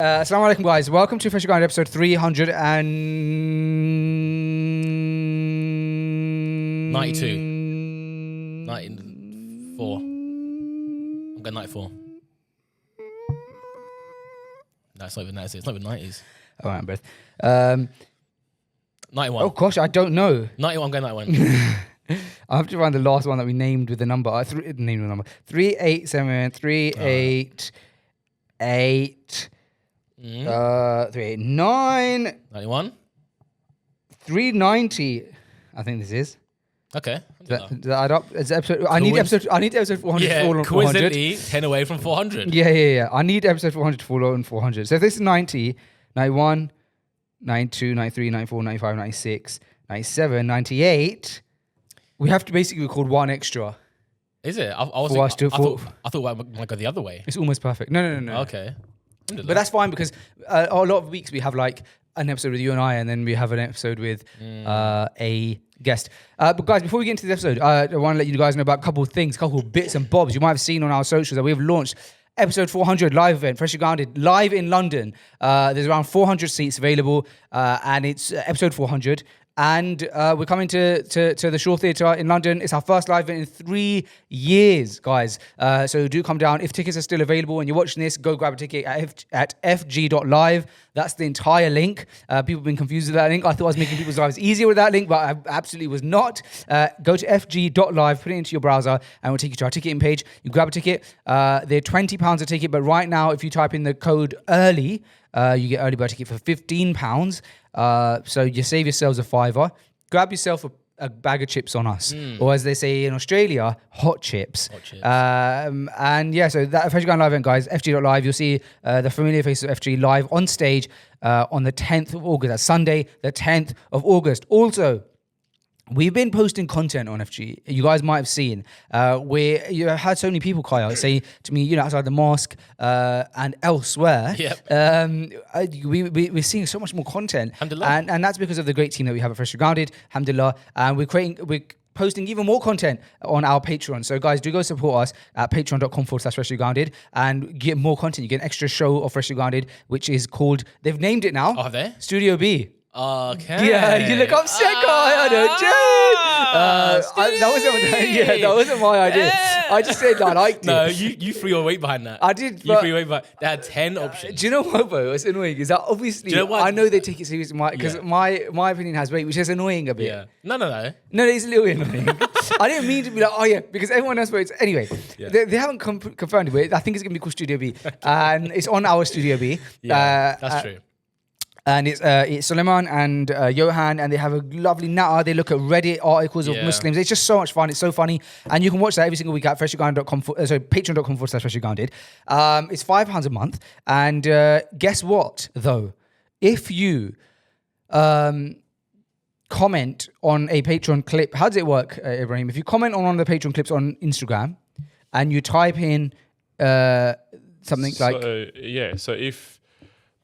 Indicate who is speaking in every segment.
Speaker 1: Assalamu alaikum, guys. Welcome to Fajr episode 392.
Speaker 2: 94. I'm going 94. No, it's not even 96. It's not even 90s.
Speaker 1: All right, Beth.
Speaker 2: 91.
Speaker 1: Oh, gosh, I don't know.
Speaker 2: 91, I'm going 91.
Speaker 1: I have to find the last one that we named with the number. Named with the number. 387, 388, 389,
Speaker 2: 91?
Speaker 1: 390. I think this is.
Speaker 2: Okay.
Speaker 1: Does that add up? It's episode. I need episode 400 to fall on 400.
Speaker 2: Coincidentally, 10 away from 400.
Speaker 1: Yeah. I need episode 400 to fall on 400. So if this is 90, 91, 92, 93, 94, 95, 96, 97, 98, we have to basically record one extra.
Speaker 2: Is it? I thought we might go the other way.
Speaker 1: It's almost perfect. No.
Speaker 2: Okay.
Speaker 1: But that's fine because a lot of weeks we have like an episode with you and I, and then we have an episode with a guest. But guys, before we get into this episode, I want to let you guys know about a couple of things, a couple of bits and bobs you might have seen on our socials that we've launched. Episode 400 live event, Freshly Grounded, live in London. There's around 400 seats available, and it's episode 400. And we're coming to the Shaw Theatre in London. It's our first live event in 3 years, guys. So do come down. If tickets are still available and you're watching this, go grab a ticket at fg.live. That's the entire link. People have been confused with that link. I thought I was making people's lives easier with that link, but I absolutely was not. Go to fg.live, put it into your browser, and we'll take you to our ticketing page. You grab a ticket. They're £20 a ticket, but right now, if you type in the code EARLY, you get early bird ticket for £15. So you save yourselves a £5. Grab yourself a bag of chips on us, or as they say in Australia, hot chips. And yeah, so that Fajr Live event, guys, FG.live, you'll see the familiar faces of FG live on stage on the 10th of August. That's Sunday, the 10th of August. Also, we've been posting content on FG. You guys might have seen. You had so many people, Kaya, say to me, outside the mosque and elsewhere. We're seeing so much more content.
Speaker 2: Alhamdulillah.
Speaker 1: And that's because of the great team that we have at Freshly Grounded. Alhamdulillah. And we're posting even more content on our Patreon. So guys, do go support us at patreon.com/Freshly Grounded and get more content. You get an extra show of Freshly Grounded, which is called, they've named it now.
Speaker 2: Oh, have they?
Speaker 1: Studio B.
Speaker 2: Okay.
Speaker 1: Yeah, you look upset, I that wasn't my idea.
Speaker 2: Yeah.
Speaker 1: I just said I liked it.
Speaker 2: No, you threw your weight behind that.
Speaker 1: I did.
Speaker 2: You threw your weight behind. They had 10 options.
Speaker 1: Do you know what, though? It's annoying. Is that obviously, I know they take it seriously because my opinion has weight, which is annoying a bit.
Speaker 2: Yeah. No.
Speaker 1: No, it's a little bit annoying. I didn't mean to be like, oh yeah, because everyone else votes. Anyway, they haven't confirmed it, but I think it's going to be called Studio B. And it's on our Studio B.
Speaker 2: Yeah, that's true.
Speaker 1: And it's Suleiman and Johan, and they have a lovely natter. They look at Reddit articles of Muslims. It's just so much fun. It's so funny. And you can watch that every single week at patreon.com/Freshly Grounded. It's £5 a month. And guess what, though? If you comment on a Patreon clip, how does it work, Ibrahim? If you comment on one of the Patreon clips on Instagram and you type in something
Speaker 3: So if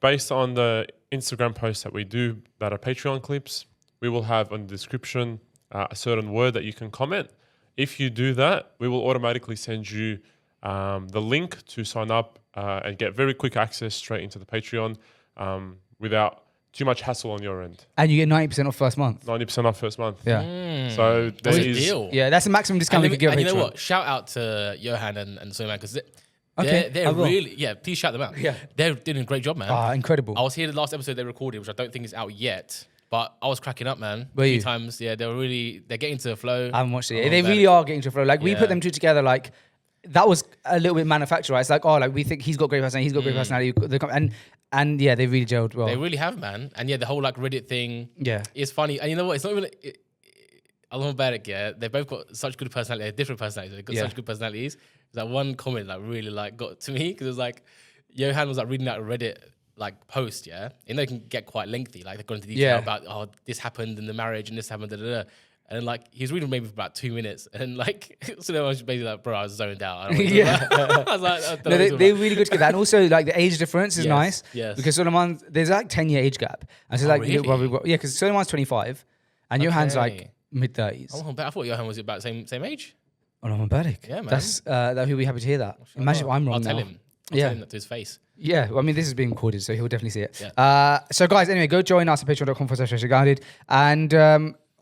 Speaker 3: based on the Instagram posts that we do that are Patreon clips, we will have on the description a certain word that you can comment. If you do that, we will automatically send you the link to sign up and get very quick access straight into the Patreon without too much hassle on your end.
Speaker 1: And you get 90% off first month.
Speaker 3: 90% off first month.
Speaker 1: Yeah.
Speaker 3: So
Speaker 2: That's a deal.
Speaker 1: Yeah, that's the maximum discount we can give.
Speaker 2: And you know what? Shout out to Johan and Suleiman because they're really, please shout them out.
Speaker 1: Yeah.
Speaker 2: They're doing a great job, man.
Speaker 1: Incredible.
Speaker 2: I was here the last episode they recorded, which I don't think is out yet, but I was cracking up, man.
Speaker 1: Were
Speaker 2: a
Speaker 1: you?
Speaker 2: few times. Yeah, they're getting to the flow.
Speaker 1: I haven't watched it. They really are getting to the flow. Like, we put them two together, like, that was a little bit manufactured, right? It's like, we think he's got great personality, And yeah, they really gelled well.
Speaker 2: They really have, man. And yeah, the whole like Reddit thing is funny. And you know what? It's not even... Along Barak, they've both got such good personalities, different personalities. They've got such good personalities. There's that one comment that really like got to me because it was like Johan was like reading out a Reddit like post, and they can get quite lengthy. Like they're going into detail about this happened in the marriage and this happened, and then like he was reading maybe for about 2 minutes, and then like so then I was basically like, bro, I was zoned out. I was like,
Speaker 1: they're really good to get that, and also like the age difference is nice.
Speaker 2: Yes,
Speaker 1: because Suleiman, there's like 10-year age gap, and so because Suleiman's 25, and Johan's like mid-30s.
Speaker 2: Oh, I thought Johan was about same age.
Speaker 1: Oh, no, I'm Barak.
Speaker 2: Yeah, man.
Speaker 1: That's he'll be happy to hear that. Imagine if I'm wrong.
Speaker 2: I'll tell him. I'll tell him that to his face.
Speaker 1: Yeah, well, I mean, this is being recorded, so he'll definitely see it.
Speaker 2: Yeah.
Speaker 1: So, guys, anyway, go join us at patreon.com/guided, and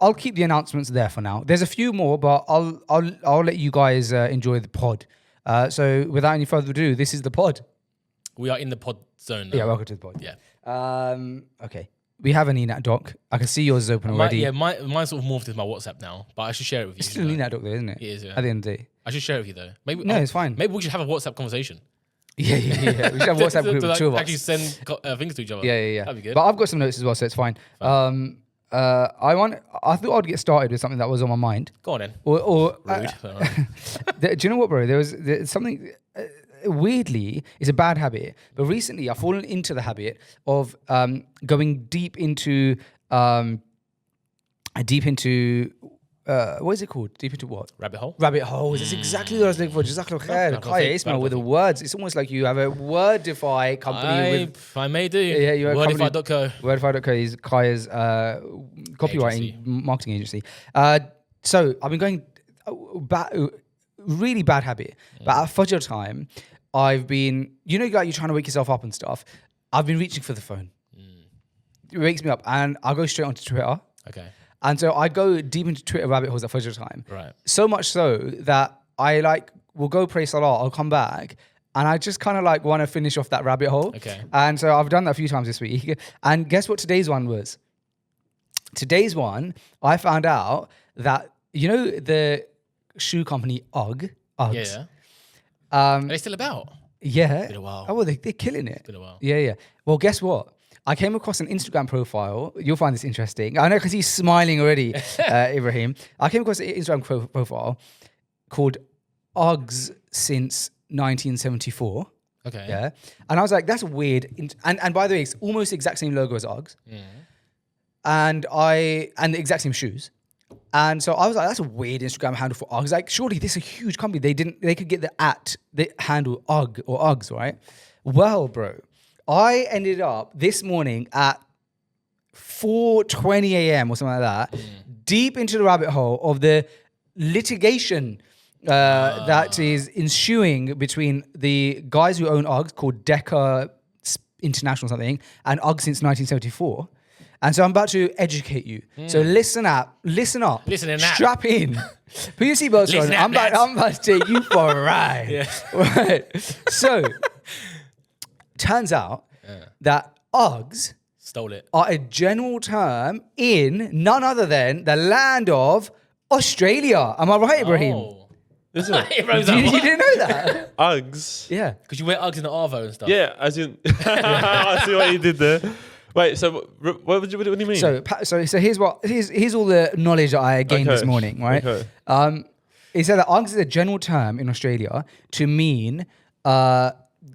Speaker 1: I'll keep the announcements there for now. There's a few more, but I'll let you guys enjoy the pod. So, without any further ado, this is the pod.
Speaker 2: We are in the pod zone now.
Speaker 1: Yeah, welcome to the pod.
Speaker 2: Yeah.
Speaker 1: Okay. We have an ENAT doc. I can see yours is open already.
Speaker 2: Mine sort of morphed into my WhatsApp now, but I should share it with you.
Speaker 1: It's still an ENAT doc, though, isn't it?
Speaker 2: It is, yeah.
Speaker 1: At the end of the day.
Speaker 2: I should share it with you, though. Maybe
Speaker 1: it's fine.
Speaker 2: Maybe we should have a WhatsApp conversation.
Speaker 1: Yeah. We should have a WhatsApp group with two of us.
Speaker 2: Actually send things to each other.
Speaker 1: Yeah.
Speaker 2: That'd be good.
Speaker 1: But I've got some notes as well, so it's fine. I thought I'd get started with something that was on my mind.
Speaker 2: Go on then.
Speaker 1: Or
Speaker 2: Rude.
Speaker 1: do you know what, bro? There's something weirdly, it's a bad habit, but recently I've fallen into the habit of going deep into what is it called? Deep into what?
Speaker 2: Rabbit hole?
Speaker 1: Rabbit holes. That's exactly what I was looking for. Jazakallah khair. Kaya Ismail with the words. It's almost like you have a Wordify company
Speaker 2: I may do.
Speaker 1: Yeah, you have
Speaker 2: Wordify.co.
Speaker 1: Wordify.co is Kaya's copywriting marketing agency. So I've been going really bad habit. But at Fajr time, I've been, like you're trying to wake yourself up and stuff. I've been reaching for the phone. It wakes me up and I'll go straight onto Twitter.
Speaker 2: Okay.
Speaker 1: And so I go deep into Twitter rabbit holes at Fajr time.
Speaker 2: Right.
Speaker 1: So much so that I will go pray salah, I'll come back, and I just kind of want to finish off that rabbit hole.
Speaker 2: Okay.
Speaker 1: And so I've done that a few times this week. And guess what today's one was? Today's one, I found out that, the shoe company UGG, Uggs.
Speaker 2: Yeah. Are they still about?
Speaker 1: Yeah.
Speaker 2: It's been a while.
Speaker 1: Oh, well, they're killing it.
Speaker 2: It's been a while.
Speaker 1: Yeah. Well, guess what? I came across an Instagram profile. You'll find this interesting. I know because he's smiling already, Ibrahim. I came across an Instagram profile called Uggs since 1974.
Speaker 2: Okay.
Speaker 1: Yeah. And I was like, that's weird. And by the way, it's almost the exact same logo as Uggs. And the exact same shoes. And so I was like, that's a weird Instagram handle for Uggs. Like, surely this is a huge company. They could get the handle UGG or Uggs, right? Well, bro, I ended up this morning at 4:20 a.m. or something like that, deep into the rabbit hole of the litigation that is ensuing between the guys who own Uggs called Decca International something and Uggs since 1974. And so I'm about to educate you. So listen up, strap in, put your seatbelts on. I'm about to take you for a ride.
Speaker 2: Yeah.
Speaker 1: Right. So turns out that Uggs
Speaker 2: Stole it.
Speaker 1: are a general term in none other than the land of Australia. Am I right, Ibrahim?
Speaker 2: Oh.
Speaker 3: Isn't it?
Speaker 1: You didn't know that?
Speaker 3: Uggs.
Speaker 1: Yeah.
Speaker 2: Because you wear Uggs in the Arvo and stuff.
Speaker 3: Yeah, as in. I see what you did there. Wait, so what do you mean?
Speaker 1: So here's all the knowledge that I gained this morning, right?
Speaker 3: Okay.
Speaker 1: It said that Uggs is a general term in Australia to mean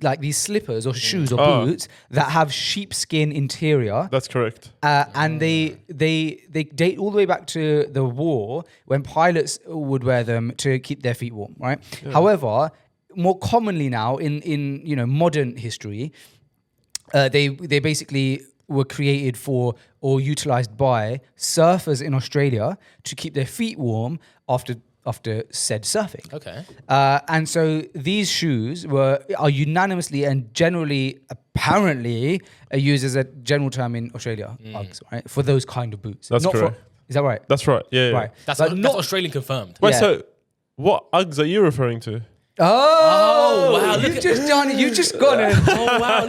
Speaker 1: like these slippers or shoes or boots that have sheepskin interior.
Speaker 3: That's correct.
Speaker 1: And they date all the way back to the war when pilots would wear them to keep their feet warm, right? Yeah. However, more commonly now in modern history, they basically were created for or utilized by surfers in Australia to keep their feet warm after said surfing.
Speaker 2: Okay.
Speaker 1: And so these shoes are unanimously and generally, apparently, used as a general term in Australia, Uggs, right? For those kind of boots.
Speaker 3: That's correct.
Speaker 1: Is that right?
Speaker 3: That's right. Yeah.
Speaker 1: Right.
Speaker 2: That's Australian confirmed.
Speaker 3: Wait,
Speaker 1: Yeah.
Speaker 3: so what Uggs are you referring to?
Speaker 1: Oh,
Speaker 2: wow,
Speaker 1: you've just gone and
Speaker 2: Oh wow!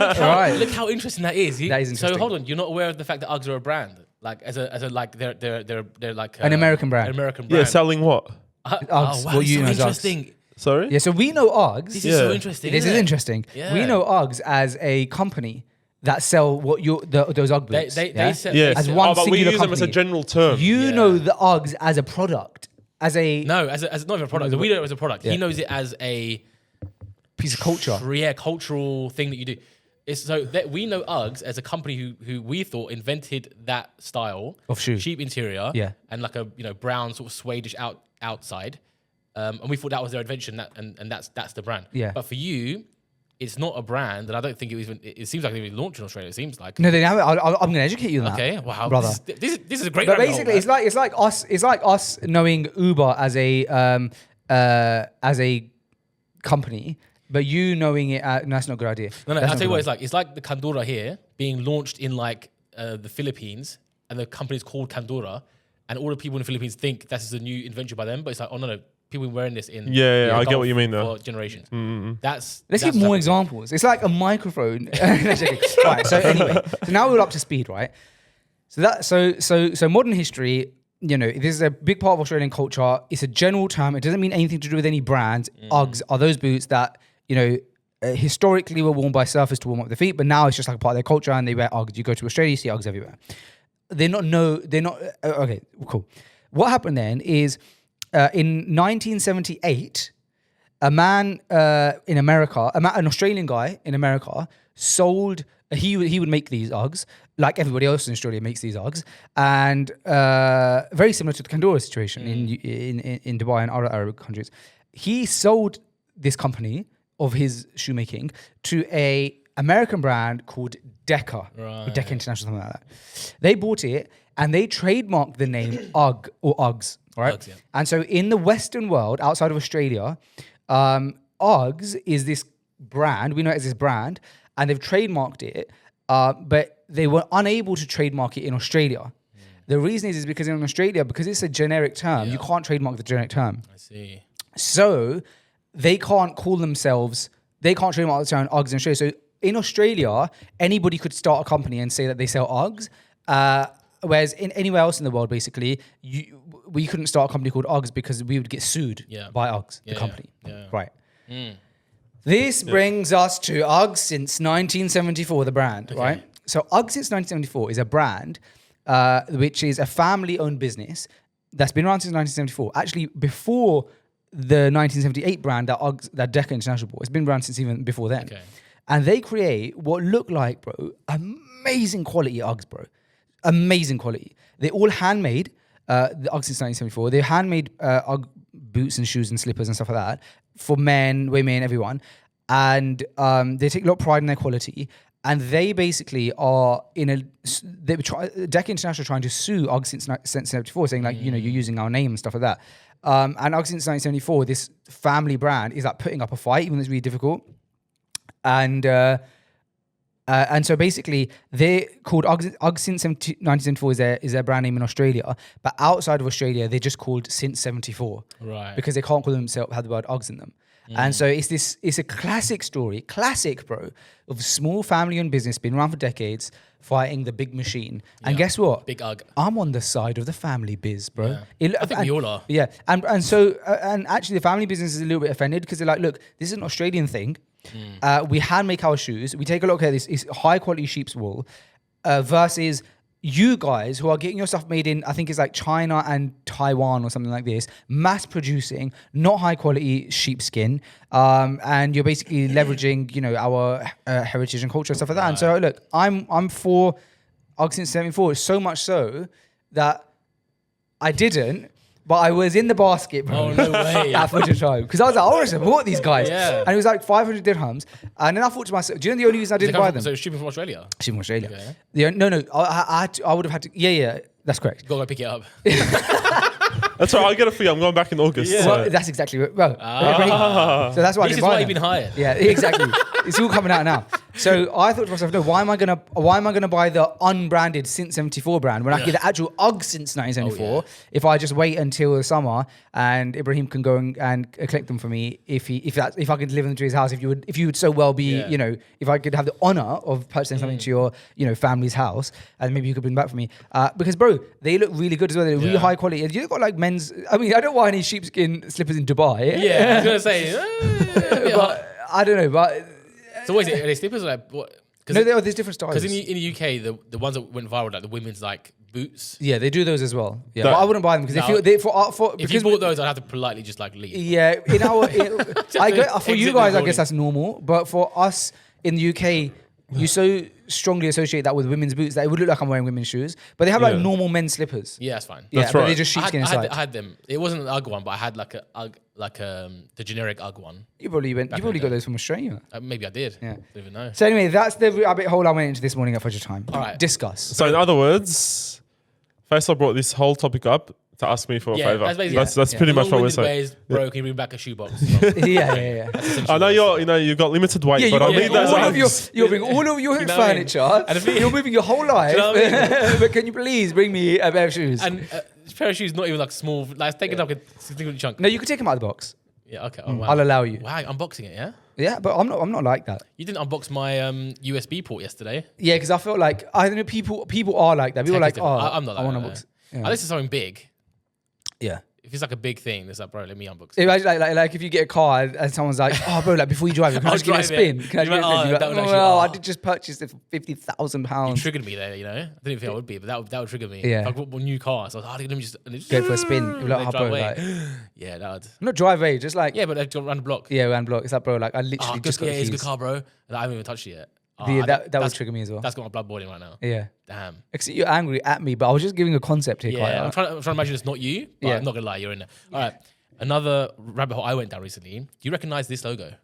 Speaker 2: Look how interesting that is.
Speaker 1: That is interesting.
Speaker 2: So hold on, you're not aware of the fact that Uggs are a brand, like as a like they're like
Speaker 1: An American brand.
Speaker 2: An American brand.
Speaker 3: Yeah, selling what?
Speaker 1: Uggs,
Speaker 2: Oh wow,
Speaker 1: what you
Speaker 2: so
Speaker 1: know as Uggs.
Speaker 2: interesting.
Speaker 3: Sorry?
Speaker 1: Yeah, so we know Uggs.
Speaker 2: This is so interesting.
Speaker 1: This is
Speaker 2: isn't it?
Speaker 1: interesting.
Speaker 2: Yeah.
Speaker 1: We know Uggs as a company that sell those Ugg boots.
Speaker 2: They sell
Speaker 3: Yes.
Speaker 1: As one
Speaker 3: but we
Speaker 1: singular
Speaker 3: use them as a
Speaker 1: company.
Speaker 3: general term.
Speaker 1: You know the Uggs as a product, as a
Speaker 2: No, as not even a product. We know it as a product.
Speaker 1: Yeah.
Speaker 2: He knows it as a
Speaker 1: piece of culture.
Speaker 2: cultural thing that you do. It's so that we know Uggs as a company who we thought invented that style
Speaker 1: Of shoe.
Speaker 2: cheap interior,
Speaker 1: Yeah.
Speaker 2: and like a brown sort of suede-ish outside, and we thought that was their invention, and that's the brand.
Speaker 1: Yeah.
Speaker 2: But for you, it's not a brand, and I don't think it seems like they even launched in Australia. It seems like.
Speaker 1: No, they have it. I'm going to educate you on that.
Speaker 2: Okay. Wow.
Speaker 1: brother.
Speaker 2: This is a great.
Speaker 1: But
Speaker 2: rabbit hole,
Speaker 1: basically,
Speaker 2: man.
Speaker 1: it's like us knowing Uber as a company But you knowing it, no, that's not a good idea.
Speaker 2: No,
Speaker 1: That's
Speaker 2: I'll
Speaker 1: not
Speaker 2: tell you
Speaker 1: good
Speaker 2: what it's like. It's like the Kandura here being launched in like the Philippines, and the company's called Kandura, and all the people in the Philippines think that's a new invention by them, but it's like, oh no, people been wearing this in
Speaker 3: I get what you mean though.
Speaker 2: for generations.
Speaker 1: Let's give more examples. It's like a microphone. Right. So anyway, so now we're up to speed, right? So modern history. You know, this is a big part of Australian culture. It's a general term. It doesn't mean anything to do with any brands. Uggs are those boots that, you know, historically were worn by surfers to warm up their feet, but now it's just like a part of their culture and they wear Uggs. You go to Australia, you see Uggs everywhere. Okay, cool. What happened then is in 1978, a man in America, an Australian guy in America sold, he would make these Uggs, like everybody else in Australia makes these Uggs, and very similar to the Kandura situation in Dubai and other Arab countries. He sold this company of his shoemaking to a American brand called Decca, or Decca International, something like that. They bought it and they trademarked the name Ugg or Uggs, right?
Speaker 2: Uggs, yeah.
Speaker 1: And so in the Western world, outside of Australia, Uggs is this brand, we know it as this brand, and they've trademarked it, but they were unable to trademark it in Australia. The reason is because in Australia, because it's a generic term, you can't trademark the generic term.
Speaker 2: I see.
Speaker 1: So they can't trademark the term Uggs in Australia. So in Australia, anybody could start a company and say that they sell Uggs, whereas in anywhere else in the world, basically, we couldn't start a company called Uggs because we would get sued by Uggs, the company. Yeah. Right. This brings us to Uggs since 1974, the brand, right? So Uggs since 1974 is a brand which is a family-owned business that's been around since 1974. Actually, before the 1978 brand that Decca International bought, it's been around since even before then. Okay. And they create what look like, bro, amazing quality Uggs, bro. Amazing quality. They're all handmade, the Uggs since 1974. They're handmade Ugg boots and shoes and slippers and stuff like that for men, women, everyone. And they take a lot of pride in their quality. And they basically are Decca International trying to sue Uggs since 1974, saying like, you know, you're using our name and stuff like that. And Uggs since 1974, this family brand is like putting up a fight, even though it's really difficult. And so basically, they're called Uggs since 1974 is their brand name in Australia, but outside of Australia, they're just called since 74, right? Because they can't call themselves have the word Uggs in them. And so it's a classic story, bro, of small family-owned business, been around for decades, fighting the big machine. And guess what?
Speaker 2: Big Ugg.
Speaker 1: I'm on the side of the family biz, bro.
Speaker 2: Yeah. I think we all are.
Speaker 1: Yeah, and so actually the family business is a little bit offended because they're like, look, this is an Australian thing. We hand make our shoes. We take a look at this. It's high quality sheep's wool versus you guys who are getting your stuff made in, I think it's like China and Taiwan or something like this, mass producing, not high quality sheepskin, and you're basically leveraging, you know, our heritage and culture and stuff like that. And so look, I'm for Uggs since 74, so much so that I didn't. But I was in the basket, bro.
Speaker 2: Oh, no way.
Speaker 1: At Fajr time. Because I was like, I want to support these guys.
Speaker 2: Yeah.
Speaker 1: And it was like 500 dirhams. And then I thought to myself, do you know the only reason I didn't buy them?
Speaker 2: So it's shipping from Australia?
Speaker 1: Shipping from Australia.
Speaker 2: Okay.
Speaker 1: Yeah, no. I would have had to. Yeah, that's correct.
Speaker 2: Go pick it up.
Speaker 3: That's right. I'll get it for you. I'm going back in August.
Speaker 1: Yeah. Well, that's exactly right. Well, so that's why I didn't buy them. This is why
Speaker 2: you've been hired.
Speaker 1: Yeah, exactly. It's all coming out now. So I thought to myself, no, why am I gonna buy the unbranded since 74 brand when I can get the actual Uggs since 1974 if I just wait until the summer and Ibrahim can go and collect them for me if I could deliver them to his house, if you would so well be, you know, if I could have the honor of purchasing something to your, you know, family's house and maybe you could bring back for me because bro, they look really good as well. They're really high quality. You got like men's. I mean, I don't want any sheepskin slippers in Dubai.
Speaker 2: Yeah, I was gonna say,
Speaker 1: but I don't know, but.
Speaker 2: So what is it? Are they slippers or like what?
Speaker 1: No, there's different styles.
Speaker 2: Because in the UK, the ones that went viral, like the women's like boots.
Speaker 1: Yeah, they do those as well. Yeah, but I wouldn't buy them because
Speaker 2: if you bought those, I'd have to politely just like leave.
Speaker 1: Yeah, for you guys, I guess that's normal. But for us in the UK, you so strongly associate that with women's boots that it would look like I'm wearing women's shoes. But they have like normal men's slippers.
Speaker 2: Yeah, that's fine.
Speaker 1: Yeah,
Speaker 3: that's right.
Speaker 1: But they're just sheepskin inside.
Speaker 2: I had them. It wasn't an Ugg one, but I had like a Ugg, the generic Ugg one.
Speaker 1: You probably got those from Australia.
Speaker 2: Maybe I did.
Speaker 1: Yeah.
Speaker 2: Don't even know.
Speaker 1: So anyway, that's the rabbit hole I went into this morning at Fajr time.
Speaker 2: All right.
Speaker 1: Discuss.
Speaker 3: So in other words, Faisal brought this whole topic up to ask me for a
Speaker 2: Yeah,
Speaker 3: favor.
Speaker 2: that's basically-
Speaker 3: That's pretty much what we're saying.
Speaker 2: Ways, bro, can you bring back a shoebox?
Speaker 1: Yeah.
Speaker 3: I know you've got limited weight,
Speaker 1: Yeah,
Speaker 3: but I need those Uggs.
Speaker 1: you're bringing all of your
Speaker 2: You know what I mean?
Speaker 1: furniture.
Speaker 2: And the thing-
Speaker 1: You're moving your whole life.
Speaker 2: you know what I
Speaker 1: But can you please bring me a pair of shoes?
Speaker 2: And a pair of shoes, not even like small, like taking like a significant chunk.
Speaker 1: No, you can take them out of the box.
Speaker 2: Yeah, okay. Oh, wow.
Speaker 1: I'll allow you.
Speaker 2: Wow, unboxing it, yeah?
Speaker 1: Yeah, but I'm not like that.
Speaker 2: You didn't unbox my USB port yesterday.
Speaker 1: Yeah, because I feel like I don't know people are like that. People are like,
Speaker 2: Tech is
Speaker 1: oh,
Speaker 2: different. I'm not like
Speaker 1: I want
Speaker 2: that,
Speaker 1: to box.
Speaker 2: Unless it's something big.
Speaker 1: Yeah.
Speaker 2: If it's like a big thing, it's like, bro, let me unbox it.
Speaker 1: Imagine like if you get a car and someone's like, oh, bro, like before you drive it, can I
Speaker 2: I'll
Speaker 1: just give it a
Speaker 2: drive
Speaker 1: spin?
Speaker 2: it.
Speaker 1: Can I just
Speaker 2: You're
Speaker 1: give it a
Speaker 2: like,
Speaker 1: spin? You're
Speaker 2: that
Speaker 1: like,
Speaker 2: would actually-
Speaker 1: well, I
Speaker 2: oh.
Speaker 1: did just purchase it for £50,000.
Speaker 2: You triggered me there, you know? I didn't think I would be, but that would trigger me.
Speaker 1: Yeah.
Speaker 2: If I bought a new car, so I was like, let me just... And it just
Speaker 1: Go for a spin. You're like,
Speaker 2: they
Speaker 1: oh,
Speaker 2: drive
Speaker 1: bro,
Speaker 2: away.
Speaker 1: like,
Speaker 2: Yeah, that would...
Speaker 1: not drive away, just like,
Speaker 2: Yeah, but they've got around the block.
Speaker 1: yeah, around block. It's like, bro, like I literally just got
Speaker 2: yeah,
Speaker 1: the
Speaker 2: it's a
Speaker 1: keys.
Speaker 2: good car, bro. And I haven't even touched it yet.
Speaker 1: Yeah, that would
Speaker 2: that's-
Speaker 1: trigger me as well.
Speaker 2: That's got my blood boiling right now.
Speaker 1: Yeah.
Speaker 2: Damn.
Speaker 1: Except you're angry at me, but I was just giving a concept here.
Speaker 2: Yeah,
Speaker 1: Kaya.
Speaker 2: I'm trying to imagine it's not you, but
Speaker 1: Yeah.
Speaker 2: I'm not going to lie, you're in there. All right. Another rabbit hole I went down recently. Do you recognize this logo?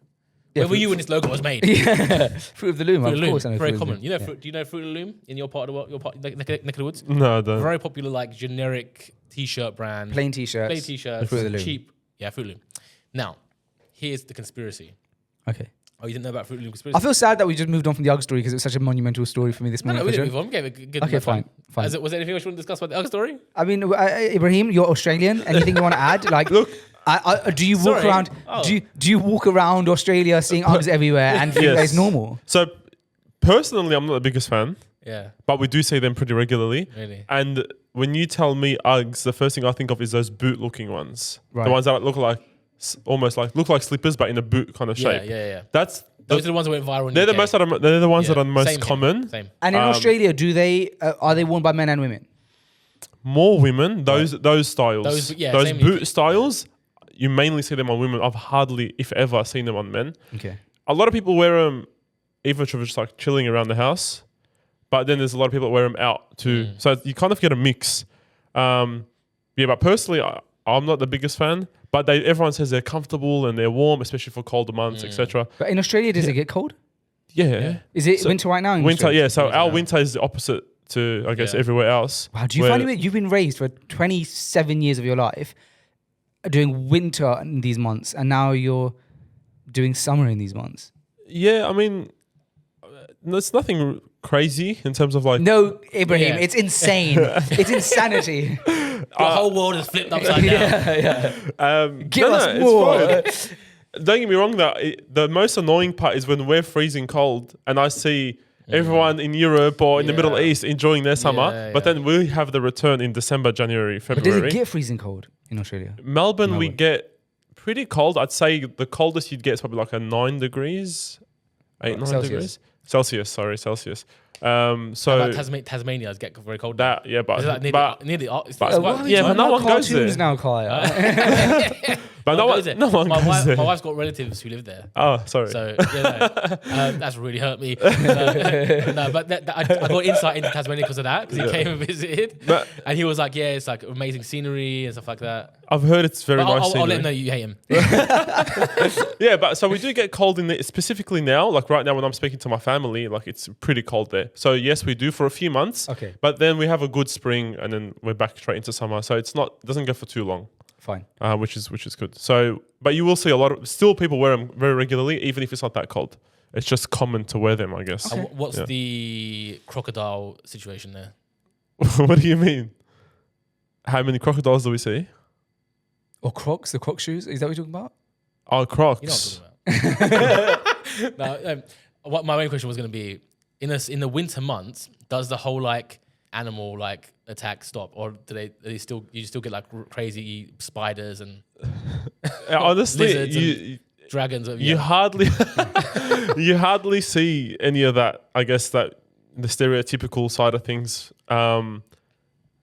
Speaker 1: Yeah,
Speaker 2: Where were you when this logo was made?
Speaker 1: Yeah, Fruit of the Loom,
Speaker 2: Fruit of
Speaker 1: of
Speaker 2: the Loom.
Speaker 1: course. I know
Speaker 2: Very
Speaker 1: Fruit of the
Speaker 2: common.
Speaker 1: Loom.
Speaker 2: You know,
Speaker 1: Yeah.
Speaker 2: do you know Fruit of the Loom in your part of the world, your part, like, neck of the woods?
Speaker 3: No, I don't.
Speaker 2: Very popular, like generic t-shirt brand.
Speaker 1: Plain t-shirts.
Speaker 2: Plain t-shirts.
Speaker 1: Fruit of the Loom.
Speaker 2: Cheap. Yeah, Fruit of the Loom. Now, here's the conspiracy.
Speaker 1: Okay.
Speaker 2: Oh, you didn't know about Fruit of the Loom conspiracy?
Speaker 1: I feel sad that we just moved on from the Ugg story because it was such a monumental story for me this
Speaker 2: no,
Speaker 1: morning.
Speaker 2: we
Speaker 1: for
Speaker 2: didn't
Speaker 1: sure.
Speaker 2: move on. We gave it a good
Speaker 1: Okay,
Speaker 2: enough
Speaker 1: fine,
Speaker 2: time.
Speaker 1: fine.
Speaker 2: Was there anything else you want to discuss about the Ugg story?
Speaker 1: I mean, Ibrahim, you're Australian. Anything you want to add? Like,
Speaker 3: Look,
Speaker 1: do you walk
Speaker 2: Sorry.
Speaker 1: around?
Speaker 2: Oh.
Speaker 1: Do you walk around Australia seeing Uggs everywhere and think that it's normal?
Speaker 3: So personally, I'm not the biggest fan,
Speaker 2: Yeah,
Speaker 3: but we do see them pretty regularly.
Speaker 2: really.
Speaker 3: And when you tell me Uggs, the first thing I think of is those boot-looking ones,
Speaker 1: Right.
Speaker 3: the ones that look like almost like look like slippers, but in a boot kind of shape.
Speaker 2: Yeah.
Speaker 3: That's
Speaker 2: Those are the ones that went viral in
Speaker 3: they're
Speaker 2: the
Speaker 3: the
Speaker 2: UK.
Speaker 3: most. They're the ones that are the most
Speaker 2: Same here.
Speaker 3: common.
Speaker 2: Same.
Speaker 1: And in Australia, are they worn by men and women?
Speaker 3: More women. Those styles.
Speaker 2: Those- yeah,
Speaker 3: those
Speaker 2: same
Speaker 3: boot
Speaker 2: here.
Speaker 3: styles. You mainly see them on women. I've hardly, if ever, seen them on men.
Speaker 1: Okay.
Speaker 3: A lot of people wear them either to just like chilling around the house, but then there's a lot of people that wear them out too. So you kind of get a mix. Yeah, but personally, I'm not the biggest fan. But everyone says they're comfortable and they're warm, especially for colder months, etc.
Speaker 1: But in Australia, does it get cold?
Speaker 3: Yeah.
Speaker 1: Is it
Speaker 3: So
Speaker 1: winter right now? In
Speaker 3: Winter,
Speaker 1: Australia?
Speaker 3: yeah. So
Speaker 2: Winter
Speaker 3: our
Speaker 2: now.
Speaker 3: winter is the opposite to, I guess,
Speaker 2: Yeah.
Speaker 3: everywhere else.
Speaker 1: Wow. Do you
Speaker 3: where-
Speaker 1: find it? You've been raised for 27 years of your life doing winter in these months, and now you're doing summer in these months.
Speaker 3: Yeah, I mean, it's nothing crazy in terms of like.
Speaker 1: No, Ibrahim,
Speaker 2: Yeah.
Speaker 1: it's insane. It's insanity.
Speaker 2: The whole world is flipped upside down.
Speaker 1: Give us
Speaker 3: it's
Speaker 1: more.
Speaker 3: fine. Don't get me wrong. The most annoying part is when we're freezing cold and I see everyone in Europe or in the Middle
Speaker 2: Yeah.
Speaker 3: East enjoying their summer,
Speaker 2: Yeah,
Speaker 3: but then we have the return in December, January,
Speaker 1: But does
Speaker 3: February.
Speaker 1: it get freezing cold in Australia?
Speaker 3: Melbourne, we
Speaker 1: Melbourne.
Speaker 3: get pretty cold. I'd say the coldest you'd get is probably like a 9 degrees, 8, 9
Speaker 1: Celsius.
Speaker 3: degrees. Celsius. So
Speaker 2: How about Tasmania get very cold.
Speaker 3: that, yeah, but
Speaker 2: Is that near
Speaker 3: but,
Speaker 2: the, near the, it's
Speaker 3: but-
Speaker 2: it's
Speaker 1: Why
Speaker 2: quite-
Speaker 1: are we
Speaker 3: yeah,
Speaker 1: talking
Speaker 3: but no
Speaker 1: about
Speaker 3: one goes
Speaker 1: cartoons
Speaker 3: there.
Speaker 1: now, Kaya.
Speaker 3: but no one, no one
Speaker 2: my,
Speaker 3: goes
Speaker 2: wife,
Speaker 3: there.
Speaker 2: my wife's got relatives who live there.
Speaker 3: Oh, sorry.
Speaker 2: So that's really hurt me. No, but I got insight into Tasmania because of that, because he came and visited,
Speaker 3: But-
Speaker 2: and he was like, "Yeah, it's like amazing scenery and stuff like that."
Speaker 3: I've heard it's very
Speaker 2: But
Speaker 3: nice.
Speaker 2: I'll let
Speaker 3: scenery.
Speaker 2: him know you hate him.
Speaker 3: Yeah, but so we do get cold in there, specifically now. Like right now, when I'm speaking to my family, like it's pretty cold there. So yes, we do for a few months.
Speaker 1: Okay.
Speaker 3: But then we have a good spring, and then we're back straight into summer. So it doesn't go for too long,
Speaker 1: Fine.
Speaker 3: which is good. So, but you will see a lot of people wear them very regularly, even if it's not that cold. It's just common to wear them, I guess.
Speaker 2: And what's
Speaker 3: Yeah.
Speaker 2: the crocodile situation there?
Speaker 3: What do you mean? How many crocodiles do we see?
Speaker 1: Or Crocs, the Croc shoes? Is that what you're talking about?
Speaker 3: Oh, Crocs.
Speaker 2: You know what I'm talking about. No, what my main question was going to be, in the winter months, does the whole like animal like attack stop, or do they still get like crazy spiders and
Speaker 3: Honestly,
Speaker 2: lizards
Speaker 3: you
Speaker 2: dragons?
Speaker 3: you hardly you hardly see any of that. I guess that the stereotypical side of things,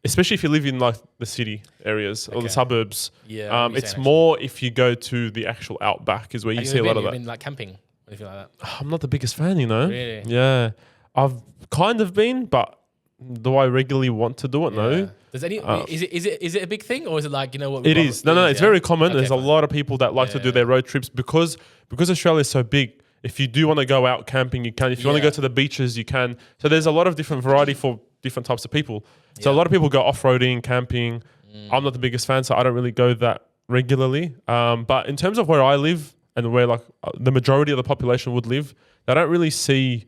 Speaker 3: especially if you live in like the city areas or the
Speaker 2: Okay.
Speaker 3: suburbs.
Speaker 2: Yeah, what
Speaker 3: it's
Speaker 2: saying,
Speaker 3: more if you go to the actual outback is where you
Speaker 2: Have
Speaker 3: see a lot of
Speaker 2: you
Speaker 3: that.
Speaker 2: been like camping or anything like that?
Speaker 3: I'm not the biggest fan, you know.
Speaker 2: Really?
Speaker 3: Yeah, I've kind of been, but do I regularly want to do it?
Speaker 2: Yeah.
Speaker 3: No.
Speaker 2: Does any is it a big thing, or is it like, you know what?
Speaker 3: It is. No, it's very common.
Speaker 2: Okay,
Speaker 3: There's a
Speaker 2: fine.
Speaker 3: lot of people that like to do their road trips because Australia is so big. If you do want to go out camping, you can. If you want to
Speaker 2: Yeah.
Speaker 3: go to the beaches, you can. So there's a lot of different variety for different types of people. So a
Speaker 2: Yeah.
Speaker 3: lot of people go off-roading, camping. I'm not the biggest fan, so I don't really go that regularly. But in terms of where I live and where like the majority of the population would live, they don't really see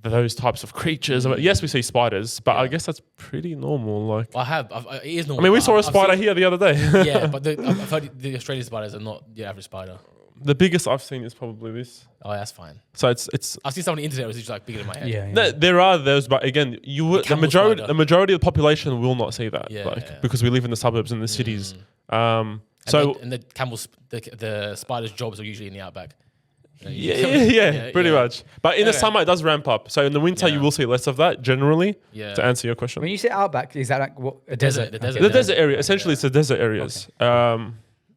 Speaker 3: those types of creatures. I mean, yes, we see spiders, but I guess that's pretty normal. Like,
Speaker 2: it is normal.
Speaker 3: I mean, we saw a spider here the other day.
Speaker 2: Yeah, but I've heard the Australian spiders are not the average spider.
Speaker 3: The biggest I've seen is probably this.
Speaker 2: Oh, that's fine.
Speaker 3: So it's.
Speaker 2: I've seen some on the internet which is like bigger than my head.
Speaker 1: Yeah.
Speaker 3: There are those, but again, the majority of the population will not see that,
Speaker 2: Yeah.
Speaker 3: because we live in the suburbs and the cities.
Speaker 2: And the spiders' jobs are usually in the outback.
Speaker 3: Pretty much. But in the summer, it does ramp up. So in the winter, you will see less of that generally.
Speaker 2: Yeah.
Speaker 3: To answer your question,
Speaker 1: When you say outback, is that like what, a desert?
Speaker 2: The desert.
Speaker 3: the desert area. Essentially, it's the desert areas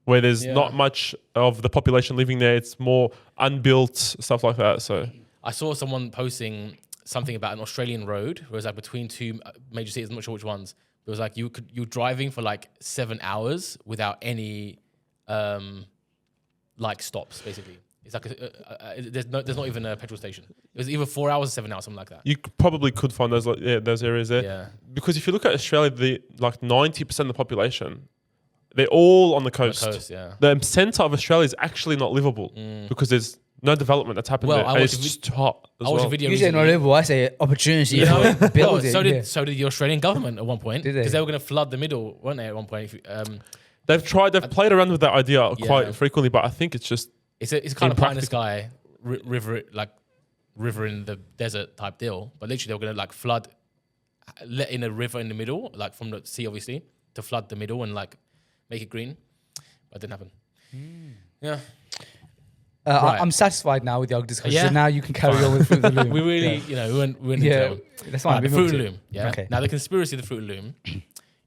Speaker 3: where there's not much of the population living there. It's more unbuilt stuff like that. So
Speaker 2: I saw someone posting something about an Australian road where it was like between two major cities. I'm not sure which ones. It was like you're driving for like 7 hours without any like stops. Basically, it's like there's not even a petrol station. It was either 4 hours or 7 hours, something like that.
Speaker 3: you probably could find those areas there.
Speaker 2: Yeah.
Speaker 3: Because if you look at Australia, the like 90% of the population, they're all on the coast. The centre of Australia is actually not livable because there's no development that's happened there. And it's just hot as
Speaker 2: I watched
Speaker 3: well.
Speaker 2: a video
Speaker 1: You say
Speaker 2: recently.
Speaker 1: not livable, I say opportunity.
Speaker 2: You know,
Speaker 1: Build it.
Speaker 2: so did the Australian government at one point,
Speaker 1: Did they?
Speaker 2: because they were going to flood the middle, weren't they? At one point,
Speaker 3: They've played around with that idea quite frequently, but I think it's just
Speaker 2: it's kind of pie in the sky, river in the desert type deal. But literally, they were going to like flood, let in a river in the middle, like from the sea, obviously, to flood the middle and like make it green. But it didn't happen. Yeah. Right.
Speaker 1: I'm satisfied now with the discussion.
Speaker 2: Yeah.
Speaker 1: So now you can carry on with Fruit of the Loom.
Speaker 2: We really, we went into
Speaker 1: that's fine.
Speaker 2: the
Speaker 1: we
Speaker 2: Fruit
Speaker 1: moved
Speaker 2: of
Speaker 1: it.
Speaker 2: Loom. Yeah.
Speaker 1: Okay.
Speaker 2: Now the conspiracy of the Fruit of Loom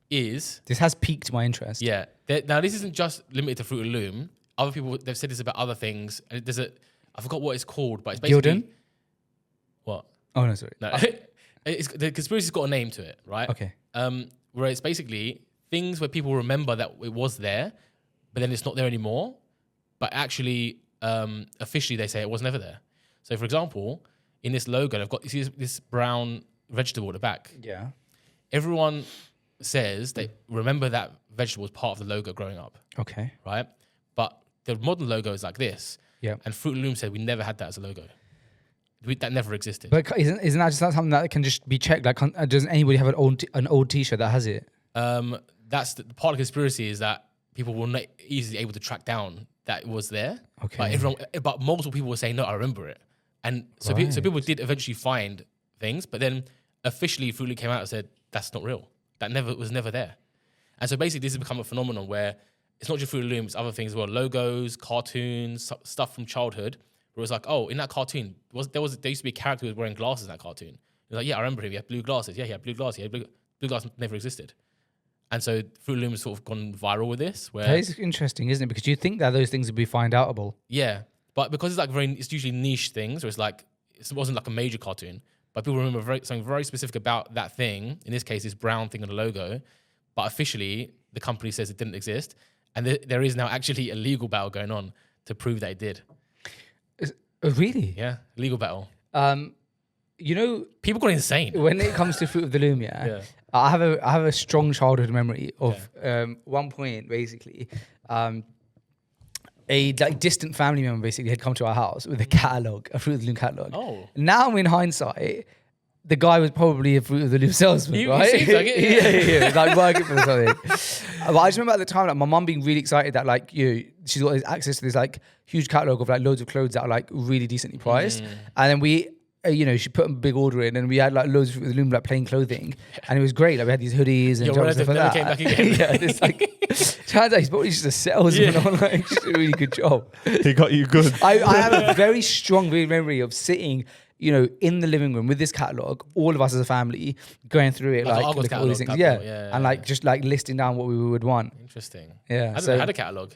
Speaker 2: is
Speaker 1: This has piqued my interest.
Speaker 2: now this isn't just limited to Fruit of Loom. Other people they've said this about other things. And there's I forgot what it's called, but it's basically
Speaker 1: Gildan?
Speaker 2: What?
Speaker 1: Oh no, sorry.
Speaker 2: No, the conspiracy's got a name to it, right?
Speaker 1: Okay.
Speaker 2: Where it's basically things where people remember that it was there, but then it's not there anymore. But actually, officially, they say it was never there. So, for example, in this logo, they've got this brown vegetable at the back.
Speaker 1: Yeah.
Speaker 2: Everyone says they remember that vegetable was part of the logo growing up,
Speaker 1: Okay.
Speaker 2: right? But the modern logo is like this.
Speaker 1: Yeah.
Speaker 2: And Fruit of the Loom said we never had that as a logo. That never existed.
Speaker 1: But isn't that just something that can just be checked? Like, doesn't anybody have an old T-shirt that has it?
Speaker 2: That's the part of the conspiracy is that people were not easily able to track down that it was there.
Speaker 1: Okay.
Speaker 2: But multiple people were saying, no, I remember it. And so, so people did eventually find things, but then officially Fruit Loop came out and said, that's not real. That was never there. And so basically this has become a phenomenon where it's not just Fruit Loom, it's other things as well. Logos, cartoons, stuff from childhood. Where it was like, oh, in that cartoon, there used to be a character who was wearing glasses in that cartoon. It was like, yeah, I remember him. He had blue glasses. Yeah, he had blue glasses. Blue glasses never existed. And so Fruit Loom has sort of gone viral with this. Where
Speaker 1: That is interesting, isn't it? Because you think that those things would be find outable.
Speaker 2: yeah, but because it's like it's usually niche things, or it's like it wasn't like a major cartoon, but people remember something very specific about that thing. In this case, this brown thing on the logo. But officially, the company says it didn't exist, and there is now actually a legal battle going on to prove that it did.
Speaker 1: Really?
Speaker 2: Yeah, legal battle.
Speaker 1: You know,
Speaker 2: People got insane.
Speaker 1: when it comes to Fruit of the Loom, I have a strong childhood memory of one point basically. A like distant family member basically had come to our house with a catalog, a Fruit of the Loom catalog.
Speaker 2: Oh.
Speaker 1: Now in hindsight, the guy was probably a Fruit of the Loom salesman,
Speaker 2: He
Speaker 1: right?
Speaker 2: seems like it,
Speaker 1: yeah, like working for something. But I just remember at the time, like my mum being really excited that like she's got access to this like huge catalog of like loads of clothes that are like really decently priced, and then we. She put a big order in, and we had like loads of Fruit of the Loom, like plain clothing, and it was great. Like we had these hoodies and
Speaker 2: Your
Speaker 1: stuff
Speaker 2: relative
Speaker 1: like
Speaker 2: never
Speaker 1: that.
Speaker 2: came back again.
Speaker 1: Yeah, it's like turns out he's probably just a salesman on like just a really good job.
Speaker 3: He got you good.
Speaker 1: I have a very strong memory of sitting, in the living room with this catalog, all of us as a family going through it, like
Speaker 2: Argos
Speaker 1: looking at all these things,
Speaker 2: catalog,
Speaker 1: and like just like listing down what we would want.
Speaker 2: Interesting.
Speaker 1: Yeah,
Speaker 2: I didn't had a catalogue.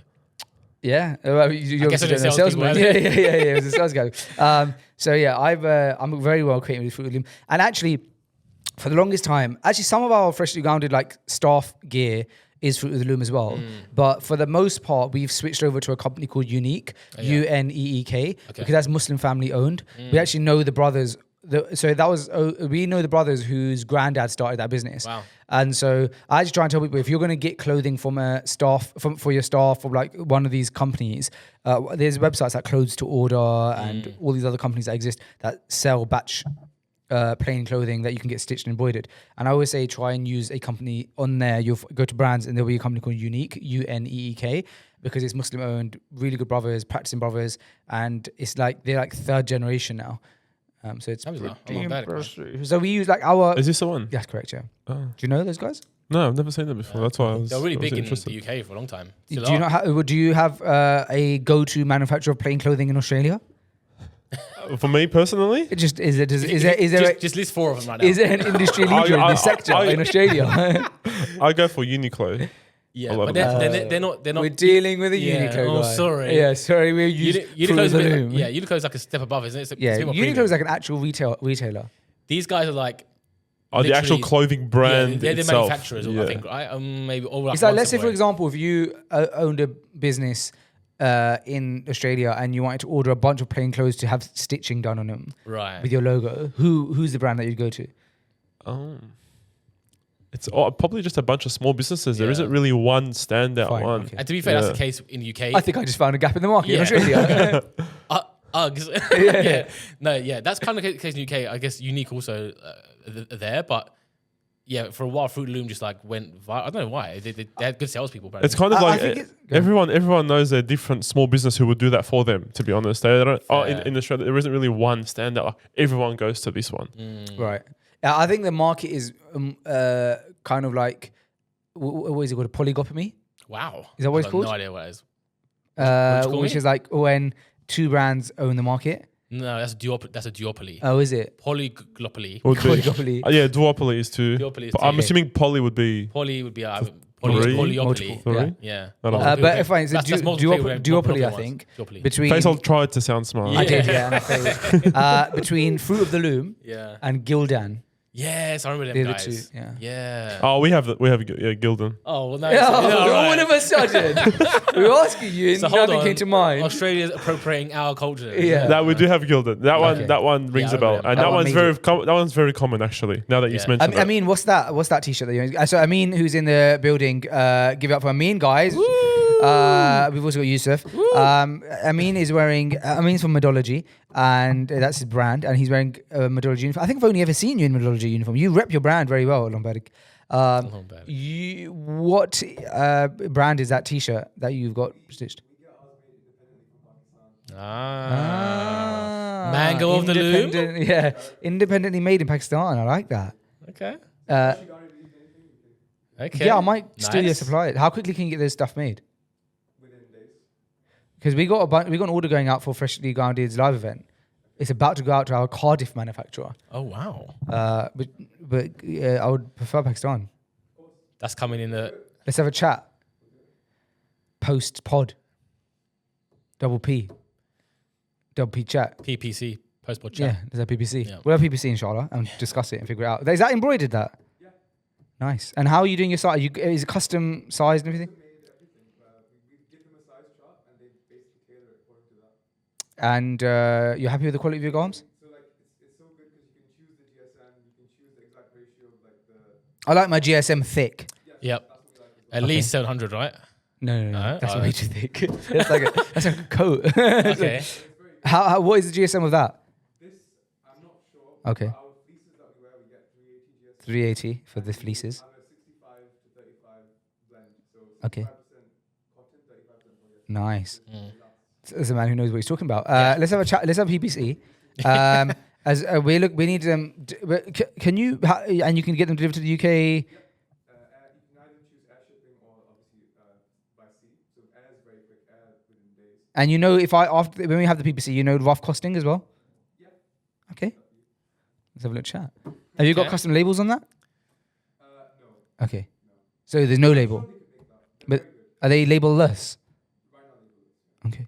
Speaker 1: Yeah, well, you
Speaker 2: guess I
Speaker 1: obviously
Speaker 2: didn't
Speaker 1: don't know
Speaker 2: sales people,
Speaker 1: salesman. Yeah. It was a sales guy. So yeah, I'm very well acquainted with Fruit of the Loom, and actually, for the longest time, some of our freshly grounded like staff gear is Fruit of the Loom as well. But for the most part, we've switched over to a company called Unique, Uneek, because that's Muslim family owned. We actually know the brothers so that was we know the brothers whose granddad started that business.
Speaker 2: Wow.
Speaker 1: And so I just try and tell people, if you're going to get clothing from a staff for your staff or like one of these companies, there's websites like Clothes to Order and all these other companies that exist that sell batch plain clothing that you can get stitched and embroidered. And I always say try and use a company on there. You'll go to brands and there'll be a company called Unique, UNEEK, because it's Muslim owned, really good brothers, practicing brothers, and it's like they're like third generation now. So it's pretty impressive. So we use like our.
Speaker 3: Is this the one?
Speaker 1: That's correct. Yeah.
Speaker 3: Oh.
Speaker 1: Do you know those guys?
Speaker 3: No, I've never seen them before. That's why I was.
Speaker 2: They're really
Speaker 3: I was
Speaker 2: big
Speaker 3: interested.
Speaker 2: in the UK for a long time.
Speaker 1: Do you have a go-to manufacturer of plain clothing in Australia?
Speaker 3: For me personally,
Speaker 1: It just is there
Speaker 2: just list 4 of them right now.
Speaker 1: is there an industry leader in this sector in Australia?
Speaker 3: I go for Uniqlo.
Speaker 2: Yeah,
Speaker 3: a lot
Speaker 2: but
Speaker 3: of
Speaker 2: they're not.
Speaker 1: We're dealing with a
Speaker 2: Yeah,
Speaker 1: Uniqlo
Speaker 2: oh,
Speaker 1: guy.
Speaker 2: sorry.
Speaker 1: Yeah, sorry. We're
Speaker 2: Uniqlo's a
Speaker 1: the
Speaker 2: bit,
Speaker 1: Loom.
Speaker 2: yeah, Uniqlo's like a step above, isn't it? It's
Speaker 1: Yeah,
Speaker 2: a bit more
Speaker 1: Uniqlo's
Speaker 2: premium.
Speaker 1: like an actual retailer.
Speaker 2: These guys are like.
Speaker 3: Oh, the actual
Speaker 2: literally-
Speaker 3: clothing brand
Speaker 2: Yeah, they're the
Speaker 3: itself.
Speaker 2: manufacturers, I think, right? Maybe all.
Speaker 1: It's like, let's say, for example, if you owned a business in Australia and you wanted to order a bunch of plain clothes to have stitching done on them
Speaker 2: right?
Speaker 1: with your logo, who's the brand that you'd go to?
Speaker 3: It's probably just a bunch of small businesses. There
Speaker 2: Yeah.
Speaker 3: isn't really one standout
Speaker 1: Fine,
Speaker 3: one.
Speaker 1: okay.
Speaker 2: And to be fair,
Speaker 3: Yeah.
Speaker 2: that's the case in the UK.
Speaker 1: I think I just found a gap in the market in
Speaker 2: Yeah.
Speaker 1: Australia.
Speaker 2: Uggs. Yeah. No, yeah, that's kind of the case in the UK. I guess Unique also there, but yeah, for a while, Fruit Loom just like went viral. I don't know why. They had good salespeople.
Speaker 3: It's kind of
Speaker 1: I
Speaker 3: like
Speaker 1: think
Speaker 3: everyone knows a different small business who would do that for them. To be honest, they don't. In Australia, there isn't really one standout. Like, everyone goes to this one.
Speaker 1: Right. I think the market is kind of like, what is it called? A polygopomy?
Speaker 2: Wow.
Speaker 1: Is that what it's
Speaker 2: I've got
Speaker 1: called?
Speaker 2: No idea what it is.
Speaker 1: Which is like when two brands own the market.
Speaker 2: No, that's a duopoly.
Speaker 1: Oh, is it?
Speaker 2: Polyglopoly.
Speaker 3: Would be,
Speaker 1: Polygopoly.
Speaker 3: yeah, duopoly is too.
Speaker 2: Duopoly is
Speaker 3: But I'm
Speaker 2: two.
Speaker 3: assuming poly would be.
Speaker 2: Poly would be
Speaker 3: Three?
Speaker 2: polyopoly.
Speaker 1: Multiple.
Speaker 3: Three?
Speaker 2: Yeah.
Speaker 3: I don't know.
Speaker 1: But if it's a
Speaker 2: That's multiple people
Speaker 1: duopoly, I
Speaker 2: ones.
Speaker 1: think,
Speaker 2: Duopoly.
Speaker 1: between
Speaker 3: Faisal tried to sound smart.
Speaker 1: I did, yeah, and I failed. Between Fruit of the Loom
Speaker 2: Yeah.
Speaker 1: and Gildan.
Speaker 2: Yes, I remember them
Speaker 1: They're the
Speaker 2: guys.
Speaker 1: two, yeah.
Speaker 2: Yeah.
Speaker 3: Oh, we have Gildan.
Speaker 2: Oh, well, no.
Speaker 1: All of a sudden, we were asking you, and
Speaker 2: So hold
Speaker 1: nothing
Speaker 2: on.
Speaker 1: came to mind.
Speaker 2: Australia's appropriating our culture.
Speaker 1: Yeah.
Speaker 3: That we do have Gildan.
Speaker 1: Okay.
Speaker 3: That one rings
Speaker 2: I
Speaker 3: a bell,
Speaker 2: remember
Speaker 3: and
Speaker 1: that.
Speaker 3: that
Speaker 1: That
Speaker 3: one's
Speaker 1: one
Speaker 3: that one's very common actually. Now that you
Speaker 2: Yeah.
Speaker 3: mentioned it.
Speaker 1: Amin, what's that T-shirt that you're so Amin, who's in the building, give it up for Amin, guys. We've also got Yusuf. Amin is wearing, Amin's from Medology, and that's his brand, and he's wearing a Medology uniform. I think I've only ever seen you in Medology uniform. You rep your brand very well, Lombardic. What brand is that T-shirt that you've got stitched?
Speaker 2: Mango of the Loom.
Speaker 1: Yeah, independently made in Pakistan. I like that.
Speaker 2: Okay.
Speaker 1: Yeah, I might steal your
Speaker 2: Nice.
Speaker 1: supply. How quickly can you get this stuff made? Because we got an order going out for Freshly Grounded's live event. It's about to go out to our Cardiff manufacturer.
Speaker 2: Oh, wow.
Speaker 1: But I would prefer Pakistan.
Speaker 2: That's coming in the...
Speaker 1: Let's have a chat. Post pod. Double P chat.
Speaker 2: PPC, post-pod chat.
Speaker 1: Yeah, there's a PPC.
Speaker 2: Yeah.
Speaker 1: We'll have PPC inshallah and discuss it and figure it out. Is that embroidered that? Yeah. Nice. And how are you doing your site? Is it custom sized and everything? And you're happy with the quality of your garms?
Speaker 4: So like it's so good because you can choose the GSM, you can choose the exact ratio of like the.
Speaker 1: I like my GSM thick.
Speaker 2: Yep. At least 700, right?
Speaker 1: No.
Speaker 2: No?
Speaker 1: That's
Speaker 2: Oh.
Speaker 1: way too thick. That's like a coat.
Speaker 2: Okay.
Speaker 1: How what is the GSM of that?
Speaker 4: This I'm not sure.
Speaker 1: Okay.
Speaker 4: Our fleeces that we wear, we get 380 GSM
Speaker 1: 380 for the fleeces.
Speaker 4: and a 65 to 35 blend. So 65%
Speaker 1: Okay.
Speaker 4: cotton, 35% polyester.
Speaker 1: Nice.
Speaker 2: Mm.
Speaker 1: There's a man who knows what he's talking about. Let's have a chat. Let's have PPC. As we need them. Can you and you can get them delivered to the UK?
Speaker 4: You can either choose air shipping or obviously by sea. So air is very quick, air within days.
Speaker 1: And you know, when we have the PPC, you know rough costing as well.
Speaker 4: Yeah.
Speaker 1: Okay. Let's have a little chat. Have you got
Speaker 2: Okay.
Speaker 1: custom labels on that?
Speaker 4: No.
Speaker 1: Okay. So there's no label, but are they labelless? Okay.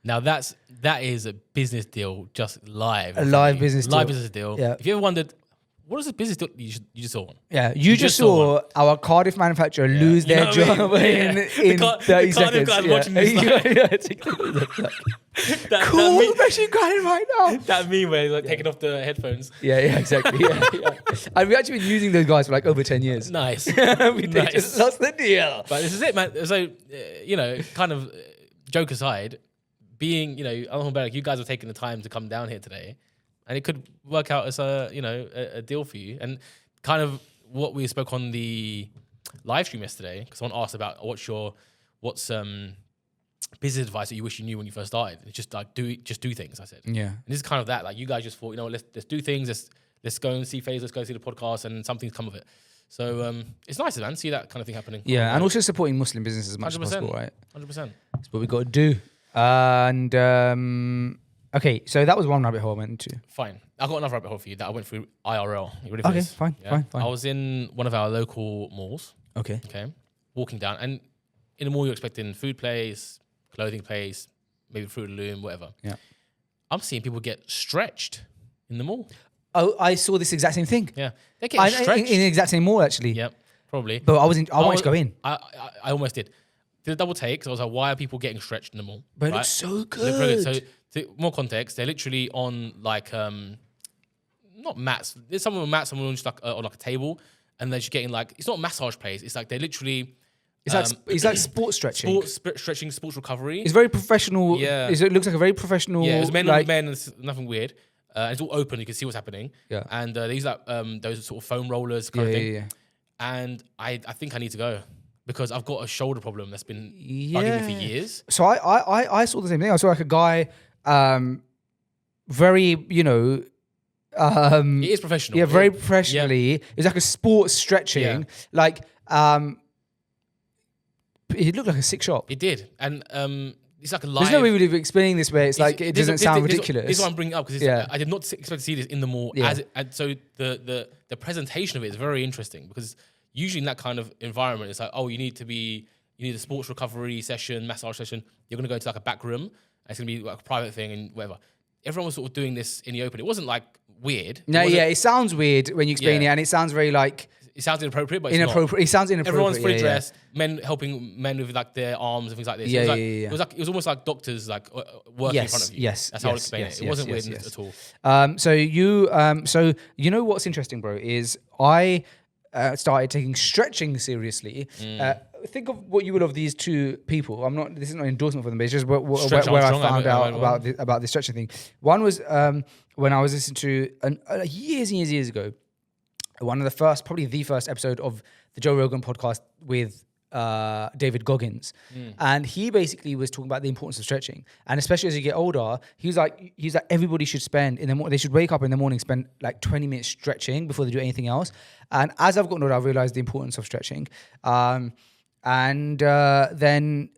Speaker 2: Now that is a business deal just live.
Speaker 1: A live business
Speaker 2: Live
Speaker 1: deal.
Speaker 2: business deal.
Speaker 1: Yeah.
Speaker 2: If you ever wondered, what is the business you just saw?
Speaker 1: Yeah, you just saw our Cardiff manufacturer lose their job in 30
Speaker 2: Cardiff
Speaker 1: seconds.
Speaker 2: guys watching this,
Speaker 1: Cool, especially Cardiff right now.
Speaker 2: That meme where he's like taking off the headphones.
Speaker 1: Yeah, exactly. Yeah. And we've actually been using those guys for like over 10 years.
Speaker 2: Nice.
Speaker 1: They just lost the deal.
Speaker 2: But this is it, man. So, kind of joke aside, being, you guys are taking the time to come down here today, and it could work out as a deal for you. And kind of what we spoke on the live stream yesterday, because someone asked about what's business advice that you wish you knew when you first started. It's just like do things. I said,
Speaker 1: yeah.
Speaker 2: And this is kind of that. Like you guys just thought, let's do things. Let's go and see Faisal. Let's go see the podcast, and something's come of it. So it's nice, man. See that kind of thing happening.
Speaker 1: Yeah, and also supporting Muslim businesses as much
Speaker 2: 100%,
Speaker 1: as possible, right?
Speaker 2: 100%.
Speaker 1: That's what we got to do. And okay, so that was one rabbit hole I went into.
Speaker 2: Fine. I got another rabbit hole for you that I went through IRL. You ready for
Speaker 1: Okay,
Speaker 2: this?
Speaker 1: fine.
Speaker 2: I was in one of our local malls.
Speaker 1: Okay.
Speaker 2: Walking down, and in the mall you're expecting food place, clothing place, maybe fruit Loom, whatever.
Speaker 1: Yeah.
Speaker 2: I'm seeing people get stretched in the mall.
Speaker 1: Oh, I saw this exact same thing.
Speaker 2: Yeah, they get stretched
Speaker 1: in the exact same mall actually.
Speaker 2: Yep, probably.
Speaker 1: But I wanted to go in.
Speaker 2: I almost did. Did a double take, so I was like, why are people getting stretched in the mall?
Speaker 1: But it looks so
Speaker 2: It looked
Speaker 1: good.
Speaker 2: very good. So, more context, they're literally on like, not mats. There's some of them mats, some of them just like on like a table, and they're just getting like, it's not massage place. It's like they're literally.
Speaker 1: It's like sports stretching.
Speaker 2: Sports recovery.
Speaker 1: It's very professional.
Speaker 2: Yeah.
Speaker 1: It looks like a very professional.
Speaker 2: Yeah, it's men
Speaker 1: like,
Speaker 2: with men, and it's nothing weird. It's all open, you can see what's happening.
Speaker 1: Yeah.
Speaker 2: And they use like those sort of foam rollers kind of thing.
Speaker 1: Yeah.
Speaker 2: And I think I need to go because I've got a shoulder problem that's been bugging me for years.
Speaker 1: So I saw the same thing. I saw like a guy, very,
Speaker 2: It is professional.
Speaker 1: yeah, very professionally. It's like a sports stretching. Like, it looked like a sick shop.
Speaker 2: It did. And it's like a live...
Speaker 1: There's no way we'd be explaining this way. It's like, it doesn't sound ridiculous.
Speaker 2: This is why I'm bringing it up because I did not expect to see this in the mall.
Speaker 1: Yeah.
Speaker 2: And so the presentation of it is very interesting because usually in that kind of environment, it's like, oh, you need a sports recovery session, massage session. You're going to go to like a back room. And it's going to be like a private thing and whatever. Everyone was sort of doing this in the open. It wasn't like weird.
Speaker 1: It sounds weird when you explain it, and it sounds very like...
Speaker 2: It sounds inappropriate, but it's
Speaker 1: inappropriate.
Speaker 2: not.
Speaker 1: It sounds inappropriate.
Speaker 2: Everyone's fully dressed. Men helping men with like their arms and things like this. It was almost like doctors like working in front of you.
Speaker 1: Yes,
Speaker 2: that's how I explain it. It wasn't weird at all.
Speaker 1: So you know what's interesting, bro, is I started taking stretching seriously. Think of what you would of these two people. This is not an endorsement for them, but it's just where I found out about the stretching thing. One was when I was listening to years and years ago. One of the first, probably the first episode of the Joe Rogan podcast with David Goggins. And he basically was talking about the importance of stretching. And especially as you get older, he's like everybody should spend in the morning, they should wake up in the morning, spend like 20 minutes stretching before they do anything else. And as I've gotten older, I've realized the importance of stretching. Then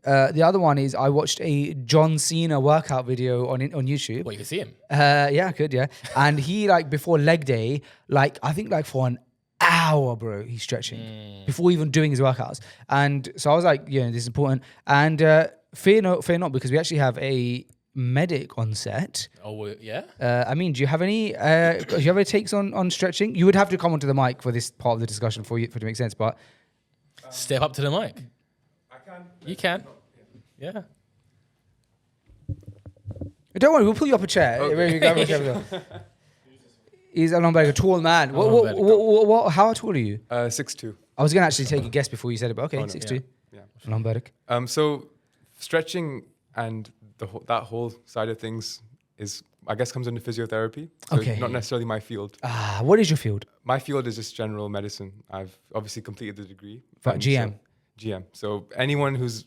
Speaker 1: the other one is I watched a John Cena workout video on YouTube.
Speaker 2: Well, you can see him.
Speaker 1: Yeah, I could, yeah. And he before leg day, I think for an hour, bro, he's stretching before even doing his workouts. And so I was like, this is important. And fear not, because we actually have a medic on set.
Speaker 2: Oh yeah.
Speaker 1: Amin, do you have any takes on stretching? You would have to come onto the mic for this part of the discussion for it to make sense, but.
Speaker 2: Step up to the mic.
Speaker 4: I can.
Speaker 2: You can. Yeah.
Speaker 1: Don't worry, we'll pull you up a chair. Okay. He's a tall man. What? How tall are you?
Speaker 4: 6'2".
Speaker 1: I was going to actually take a guess before you said it, but okay, 6'2".
Speaker 4: Yeah.
Speaker 1: Alhambarak.
Speaker 4: So stretching and that whole side of things comes into physiotherapy. So
Speaker 1: Okay.
Speaker 4: not necessarily my field.
Speaker 1: What is your field?
Speaker 4: My field is just general medicine. I've obviously completed the degree.
Speaker 1: GM.
Speaker 4: GM. So anyone who's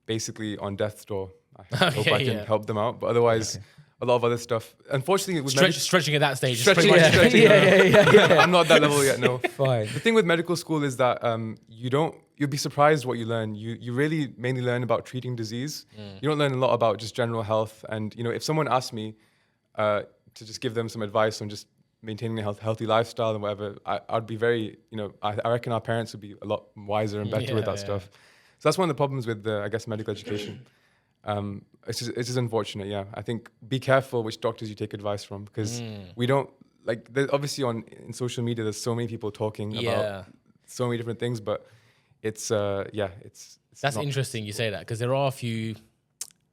Speaker 4: basically on death's door, I hope I can help them out. But otherwise, a lot of other stuff. Unfortunately, with
Speaker 2: stretching at that stage.
Speaker 4: Stretching.
Speaker 1: Yeah.
Speaker 4: I'm not at that level yet. No.
Speaker 1: Fine.
Speaker 4: The thing with medical school is that you'll be surprised what you learn. You really mainly learn about treating disease. You don't learn a lot about just general health. And if someone asked me to just give them some advice on just maintaining a healthy lifestyle and whatever, I'd be very, I reckon our parents would be a lot wiser and better with that stuff. So that's one of the problems with medical education. It's just unfortunate. Yeah, I think be careful which doctors you take advice from, because we don't like obviously in social media, there's so many people talking about so many different things, but it's it's
Speaker 2: That's
Speaker 4: not,
Speaker 2: interesting you say that, because there are a few.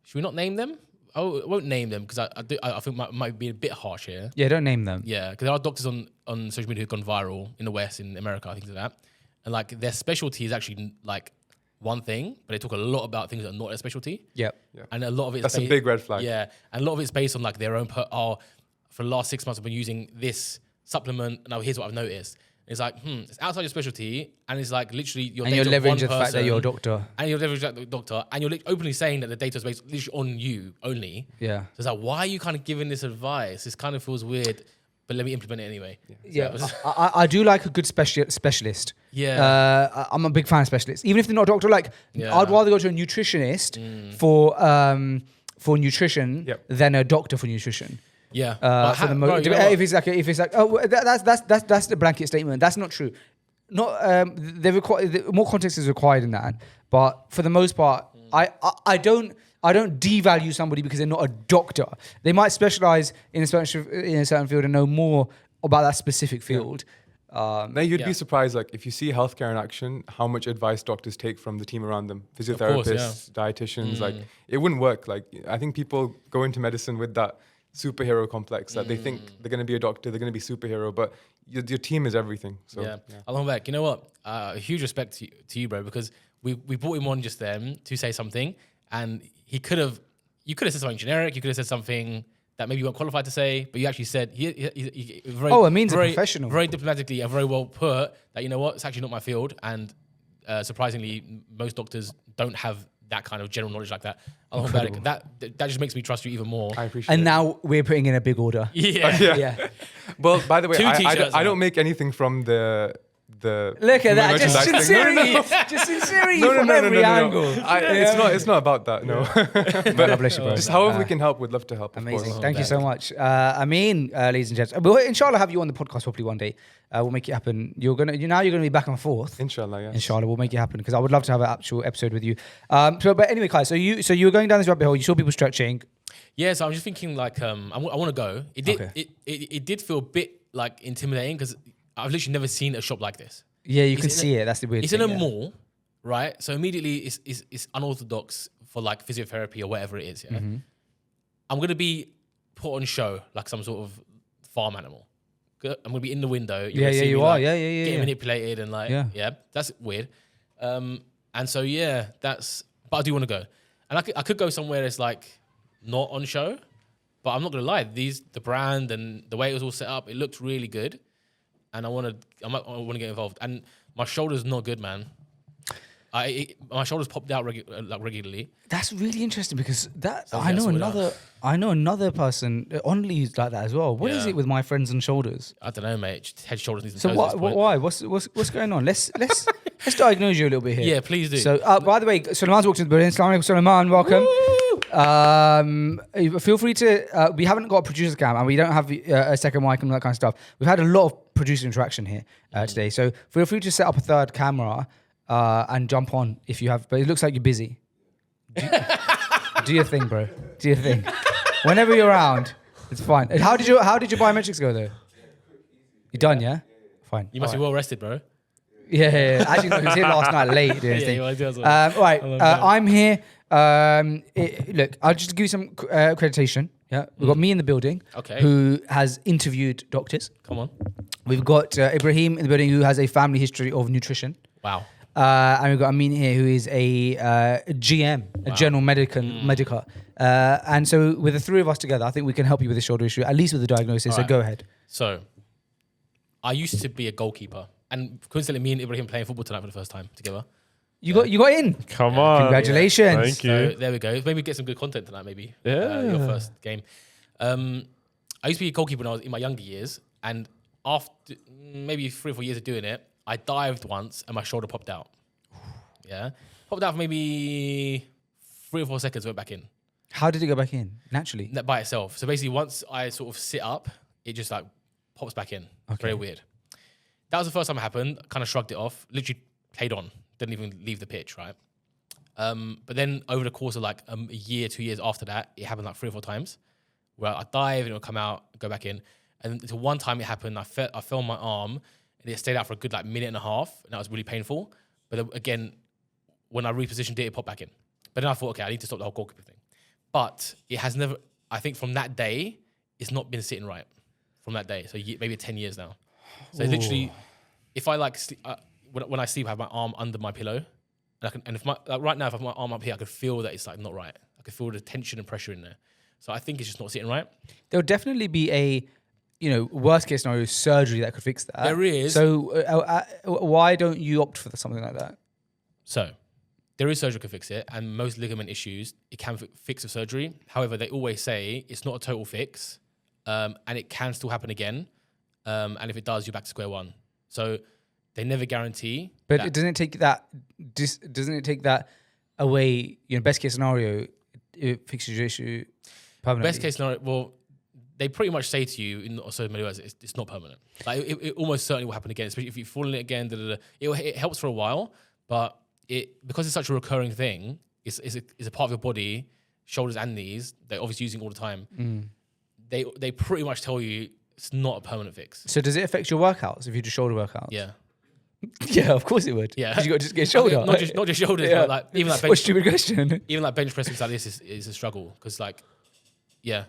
Speaker 2: Should we not name them? Oh, I won't name them because I think might be a bit harsh here.
Speaker 1: Yeah, don't name them.
Speaker 2: Yeah, because there are doctors on social media who've gone viral in the West, in America, things like that, and like their specialty is actually like one thing, but they talk a lot about things that are not their specialty.
Speaker 1: Yep.
Speaker 4: Yeah.
Speaker 2: And a lot of it.
Speaker 4: That's a big red flag.
Speaker 2: Yeah, and a lot of it's based on like their own. For the last 6 months, I've been using this supplement. Now here's what I've noticed. It's like, it's outside your specialty, and it's like literally your
Speaker 1: And
Speaker 2: data
Speaker 1: you're
Speaker 2: of one
Speaker 1: leveraging the fact that you're a doctor.
Speaker 2: and you're leveraging the doctor, and you're openly saying that the data is based literally on you only.
Speaker 1: Yeah.
Speaker 2: So it's like, why are you kind of giving this advice? This kind of feels weird, but let me implement it anyway.
Speaker 1: Yeah,
Speaker 2: So-
Speaker 1: I do like a good specialist.
Speaker 2: Yeah.
Speaker 1: I'm a big fan of specialists, even if they're not a doctor. Like,
Speaker 2: Yeah.
Speaker 1: I'd rather go to a nutritionist for nutrition than a doctor for nutrition.
Speaker 2: Yeah.
Speaker 1: For the most, if it's like, oh, that's the blanket statement. That's not true. Not more context is required in that, but for the most part, I don't devalue somebody because they're not a doctor. They might specialize in a certain field and know more about that specific field.
Speaker 4: Now you'd be surprised, like if you see healthcare in action, how much advice doctors take from the team around them, physiotherapists, dietitians. Like it wouldn't work. Like I think people go into medicine with that superhero complex that they think they're going to be a doctor, they're going to be superhero, but your team is everything. So
Speaker 2: Along back, you know what? Huge respect to you, bro, because we brought him on just then to say something, and you could have said something generic, you could have said something that maybe you weren't qualified to say, but you actually said he very,
Speaker 1: Amin's a professional,
Speaker 2: very diplomatically and very well put that, you know what, it's actually not my field, and surprisingly, most doctors don't have that kind of general knowledge like that. That just makes me trust you even more.
Speaker 4: I appreciate
Speaker 1: And
Speaker 4: it.
Speaker 1: now we're putting in a big order.
Speaker 2: Yeah.
Speaker 4: Well, by the way,
Speaker 2: 2 t-shirts
Speaker 4: I don't make anything from the
Speaker 1: Look at that, just sincerity, just sincerity from every angle.
Speaker 4: It's not about that, no.
Speaker 1: But God bless you, bro.
Speaker 4: Just however we can help, we'd love to help.
Speaker 1: Amazing. Thank you so much. Amin, ladies and gents. We'll inshallah have you on the podcast hopefully one day. We'll make it happen. You're gonna be back and forth.
Speaker 4: Inshallah, yeah.
Speaker 1: Inshallah, we'll make it happen because I would love to have an actual episode with you. But anyway, Kai, so you were going down this rabbit hole. You saw people stretching.
Speaker 2: Yeah, so I'm just thinking like I want to go. It did feel a bit like intimidating because I've literally never seen a shop like this.
Speaker 1: Yeah, you can see it. That's the weird thing.
Speaker 2: It's in a mall, right? So immediately it's unorthodox for like physiotherapy or whatever it is. Yeah, I'm gonna be put on show like some sort of farm animal. I'm gonna be in the window.
Speaker 1: You are.
Speaker 2: Getting manipulated and like that's weird. And so but I do want to go, and I could go somewhere that's like not on show, but I'm not gonna lie. The brand and the way it was all set up, it looked really good. And I want to get involved. And my shoulder's not good, man. My shoulders popped out regularly.
Speaker 1: That's really interesting because
Speaker 2: So
Speaker 1: I know another person Only's like that as well. What is it with my friends and shoulders?
Speaker 2: I don't know, mate. Just head, shoulders, knees, and
Speaker 1: So
Speaker 2: toes.
Speaker 1: why? What's going on? Let's diagnose you a little bit here.
Speaker 2: Yeah, please do.
Speaker 1: So by the way, Suleiman's walked into the building. Assalamu alaikum, Suleiman, welcome. Feel free to. We haven't got a producer's cam and we don't have a second mic and all that kind of stuff. We've had a lot of producer interaction here today, so feel free to set up a third camera and jump on if you have. But it looks like you're busy. Do your thing, bro. Do your thing. Whenever you're around, it's fine. How did your biometrics go though? You done, yeah? Fine.
Speaker 2: You must be well rested, bro.
Speaker 1: Yeah. Actually, no, he was here last night late doing his thing. Right, I'm here. Look, I'll just give you some accreditation. Yeah, we've got me in the building, who has interviewed doctors.
Speaker 2: Come on.
Speaker 1: We've got Ibrahim in the building, who has a family history of nutrition.
Speaker 2: Wow.
Speaker 1: And we've got Amin here, who is a GM, a general medica. And so with the three of us together, I think we can help you with the shoulder issue, at least with the diagnosis. So go ahead.
Speaker 2: So, I used to be a goalkeeper, and coincidentally, me and Ibrahim playing football tonight for the first time together.
Speaker 1: You got in.
Speaker 3: Come on.
Speaker 1: Congratulations.
Speaker 3: Thank you.
Speaker 2: So there we go. Maybe get some good content tonight, maybe.
Speaker 3: Yeah.
Speaker 2: Your first game. I used to be a goalkeeper when I was in my younger years, and after maybe 3 or 4 years of doing it, I dived once and my shoulder popped out. Yeah. Popped out for maybe 3 or 4 seconds, went back in.
Speaker 1: How did it go back in? Naturally?
Speaker 2: That by itself. So basically, once I sort of sit up, it just like pops back in.
Speaker 1: Okay.
Speaker 2: Very weird. That was the first time it happened. Kind of shrugged it off. Literally played on. Didn't even leave the pitch, right? But then over the course of like a year, 2 years after that, it happened like 3 or 4 times where I dive and it'll come out, go back in. And so one time it happened, I fell on my arm, and it stayed out for a good like minute and a half, and that was really painful. But then, again, when I repositioned it popped back in. But then I thought, okay, I need to stop the whole goalkeeper thing. But it has never, I think from that day, it's not been sitting right from that day. So maybe 10 years now. So literally, if I like, when I sleep, I have my arm under my pillow. And if right now, if I have my arm up here, I could feel that it's like not right. I could feel the tension and pressure in there. So I think it's just not sitting right.
Speaker 1: There'll definitely be a, worst case scenario surgery that could fix that.
Speaker 2: There is.
Speaker 1: So why don't you opt for something like that?
Speaker 2: So there is surgery to fix it, and most ligament issues, it can fix with surgery. However, they always say it's not a total fix, and it can still happen again. And if it does, you're back to square one. So they never guarantee.
Speaker 1: But doesn't it take that away? Best case scenario, it fixes your issue permanently.
Speaker 2: Best case scenario, well, they pretty much say to you in so many words, it's not permanent. Like it almost certainly will happen again, especially if you fall in it again. It helps for a while, but because it's such a recurring thing, it's a part of your body, shoulders and knees. They're obviously using all the time. They pretty much tell you it's not a permanent fix.
Speaker 1: So does it affect your workouts if you do shoulder workouts?
Speaker 2: Yeah.
Speaker 1: Yeah, of course it would.
Speaker 2: Yeah,
Speaker 1: because you got to just get shoulder.
Speaker 2: Not just shoulders, but like even like bench.
Speaker 1: What stupid question?
Speaker 2: Even like bench press things like this is a struggle because like, yeah.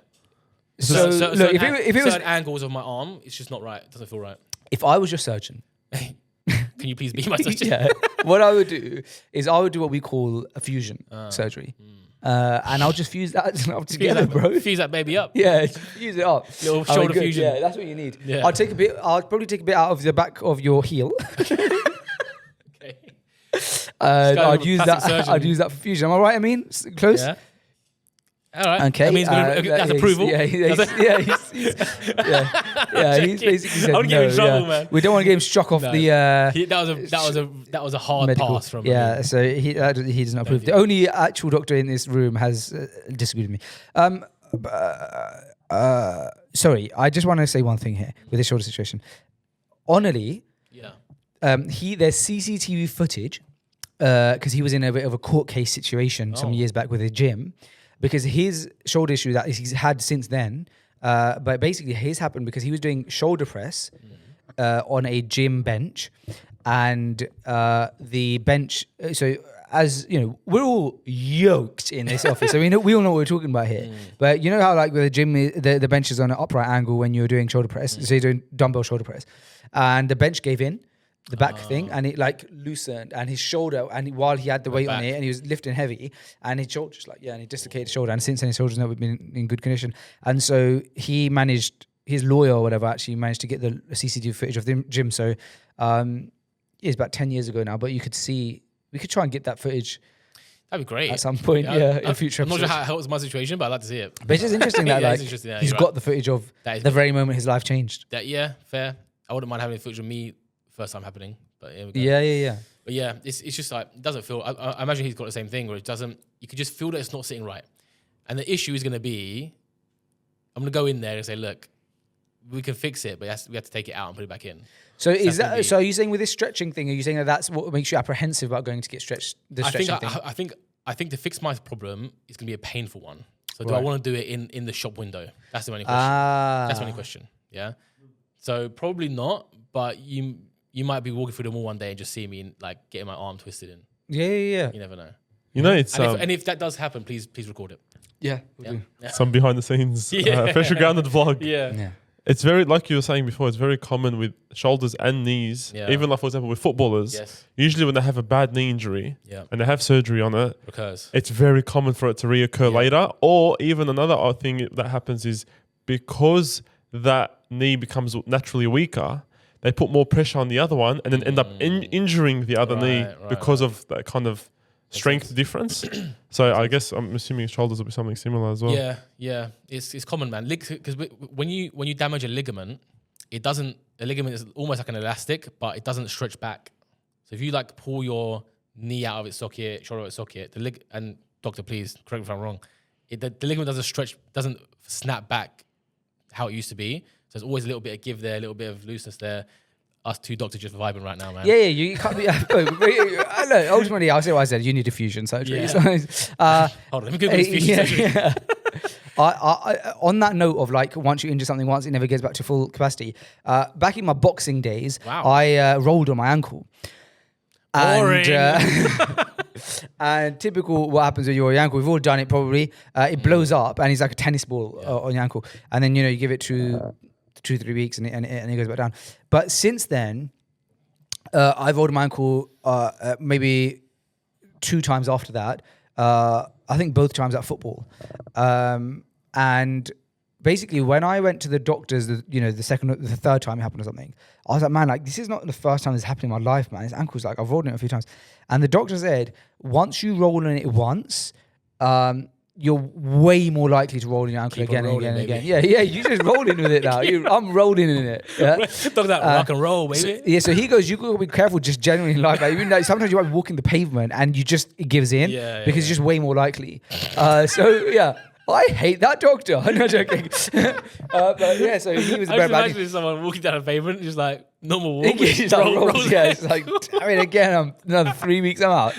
Speaker 1: So look, if it was
Speaker 2: certain angles of my arm, it's just not right. It doesn't feel right.
Speaker 1: If I was your surgeon,
Speaker 2: can you please be my surgeon?
Speaker 1: Yeah, what I would do is I would do what we call a fusion surgery, and I'll just fuse that up together, bro.
Speaker 2: Fuse that baby up.
Speaker 1: Yeah, fuse it up.
Speaker 2: Little shoulder fusion.
Speaker 1: Yeah, that's what you need.
Speaker 2: Yeah.
Speaker 1: I'll probably take a bit out of the back of your heel.
Speaker 2: Okay.
Speaker 1: I'd use that for fusion. Am I right? I mean, close.
Speaker 2: Yeah. All right.
Speaker 1: Okay.
Speaker 2: That means that's approval.
Speaker 1: He's basically said
Speaker 2: I would get him in trouble,
Speaker 1: yeah.
Speaker 2: man.
Speaker 1: We don't want to get him struck off the.
Speaker 2: That was a hard
Speaker 1: medical
Speaker 2: pass from.
Speaker 1: Yeah,
Speaker 2: him.
Speaker 1: so he doesn't approve. The only actual doctor in this room has disagreed with me. Sorry, I just want to say one thing here with this shoulder situation. Honestly,
Speaker 2: Yeah.
Speaker 1: There's CCTV footage because he was in a bit of a court case situation some years back with a gym because his shoulder issue that he's had since then. But basically, his happened because he was doing shoulder press on a gym bench, and the bench. So as you know, we're all yoked in this office, so we all know what we're talking about here. But you know how like with the gym, the bench is on an upright angle when you're doing shoulder press. So you're doing dumbbell shoulder press, and the bench gave in. The back thing, and it like loosened, and his shoulder, and while he had the weight on it, and he was lifting heavy, and his shoulder just and he dislocated his shoulder, and since then his shoulder's never been in good condition, and so his lawyer or whatever actually managed to get the CCTV footage of the gym. So it's about 10 years ago now, but you could see, we could try and get that footage.
Speaker 2: That'd be great
Speaker 1: at some point, in future.
Speaker 2: I'm not sure how it helps my situation, but I'd like to see it.
Speaker 1: But it's just interesting that he's got the footage of the very moment his life changed.
Speaker 2: Fair. I wouldn't mind having footage of me. First time happening, but here we go.
Speaker 1: Yeah.
Speaker 2: But yeah, it's just like, it doesn't feel, I imagine he's got the same thing where it doesn't, you could just feel that it's not sitting right. And the issue is going to be, I'm going to go in there and say, look, we can fix it, but we have to take it out and put it back in.
Speaker 1: So so are you saying with this stretching thing, are you saying that that's what makes you apprehensive about going to get stretched?
Speaker 2: I think to fix my problem, it's going to be a painful one. So do I want to do it in the shop window? That's the only question. That's the only question. Yeah. So probably not, but you might be walking through the mall one day and just see me like getting my arm twisted in.
Speaker 1: Yeah.
Speaker 2: You never know.
Speaker 3: You know, it's
Speaker 2: and if that does happen, please record it.
Speaker 1: Yeah.
Speaker 3: Some behind the scenes, freshly grounded vlog.
Speaker 2: Yeah.
Speaker 3: It's very, like you were saying before, it's very common with shoulders and knees. Yeah. Even like, for example, with footballers, usually when they have a bad knee injury and they have surgery on it, it's very common for it to reoccur later. Or even another odd thing that happens is because that knee becomes naturally weaker, they put more pressure on the other one and then end up injuring the other knee because of that kind of strength difference. So I guess I'm assuming shoulders will be something similar as well.
Speaker 2: Yeah. It's common, man. Because when you damage a ligament, a ligament is almost like an elastic, but it doesn't stretch back. So if you like pull your knee out of its socket, shoulder out of its socket, and doctor, please correct me if I'm wrong, the ligament doesn't snap back how it used to be. So there's always a little bit of give there, a little bit of looseness there. Us two doctors just vibing right now, man.
Speaker 1: Yeah, you can't be. Ultimately, I'll say what I said. You need a fusion surgery.
Speaker 2: Yeah. Hold on, let me Google this fusion surgery.
Speaker 1: On that note of like, once you injure something once, it never gets back to full capacity. Back in my boxing days, I rolled on my ankle.
Speaker 2: Boring.
Speaker 1: And typical what happens with your ankle, we've all done it probably, it blows up and it's like a tennis ball on your ankle. And then, you give it 2-3 weeks and it goes back down. But since then, I've rolled my ankle maybe 2 times after that. I think both times at football. And basically when I went to the doctors, the third time it happened or something, I was like, man, like this is not the first time this happened in my life, man. This ankle's like, I've rolled on it a few times. And the doctor said, once you roll on it once, you're way more likely to roll in your ankle again and again and again. Yeah, you just rolling with it now. I'm rolling in it. Yeah?
Speaker 2: Talk that rock and roll, baby.
Speaker 1: So he goes, you got to be careful just generally in life. Like, even like sometimes you might be walking the pavement and it gives in because it's just way more likely. I hate that doctor. I'm not joking. But yeah, so he was a better man.
Speaker 2: Imagine someone walking down a pavement, just like normal walk.
Speaker 1: It's like, damn it, again, I'm another 3 weeks, I'm out.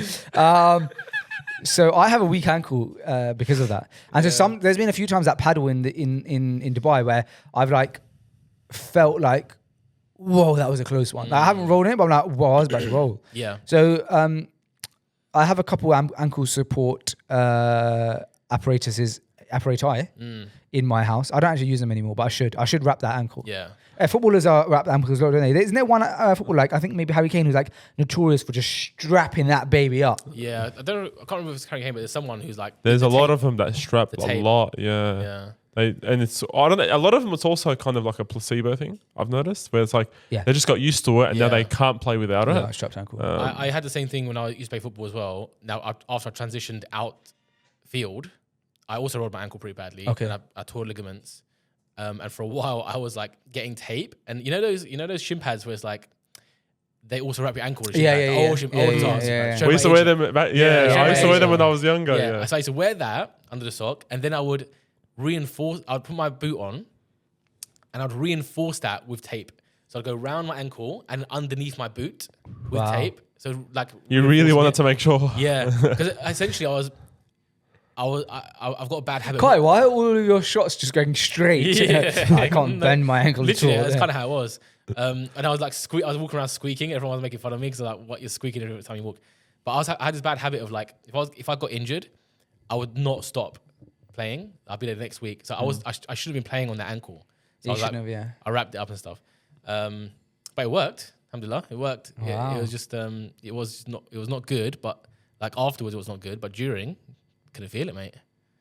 Speaker 1: So I have a weak ankle because of that. And so there's been a few times that paddle in Dubai where I've like felt like, whoa, that was a close one. Like, I haven't rolled in it, but I'm like, whoa, I was about to roll.
Speaker 2: Yeah.
Speaker 1: So I have a couple ankle support apparati in my house. I don't actually use them anymore, but I should. I should wrap that ankle.
Speaker 2: Yeah.
Speaker 1: Footballers are wrap ankles, don't they? Isn't there one football, like I think maybe Harry Kane, who's like notorious for just strapping that baby up?
Speaker 2: Yeah, I can't remember if it's Harry Kane, but there's someone who's like.
Speaker 3: There's a lot of them that strap a lot. Yeah. I don't know. A lot of them, it's also kind of like a placebo thing. I've noticed where it's like they just got used to it and now they can't play without it.
Speaker 1: Strapped ankle.
Speaker 2: I had the same thing when I used to play football as well. Now after I transitioned out field, I also rolled my ankle pretty badly.
Speaker 1: Okay.
Speaker 2: And I tore ligaments. And for a while, I was like getting tape, and you know those shin pads where it's like they also wrap your ankle.
Speaker 1: We used
Speaker 3: to wear them. I used to wear them when I was younger. Yeah.
Speaker 2: So I used to wear that under the sock, and then I would reinforce. I would put my boot on, and I'd reinforce that with tape. So I'd go around my ankle and underneath my boot with tape. So like
Speaker 3: you really wanted to make sure.
Speaker 2: Yeah, because essentially I've got a bad habit.
Speaker 1: Kai, why are all of your shots just going straight? I can't bend my ankle
Speaker 2: literally,
Speaker 1: at all.
Speaker 2: That's kind of how it was. And I was like, I was walking around squeaking. Everyone was making fun of me because like, what, you're squeaking every time you walk. But I had this bad habit of like, if I got injured, I would not stop playing. I'll be there next week. So I should have been playing on that ankle. So I was like, I wrapped it up and stuff. But it worked. Alhamdulillah, it worked.
Speaker 1: Wow.
Speaker 2: It was just, it was not good. But like afterwards, it was not good. But during. Couldn't feel it, mate.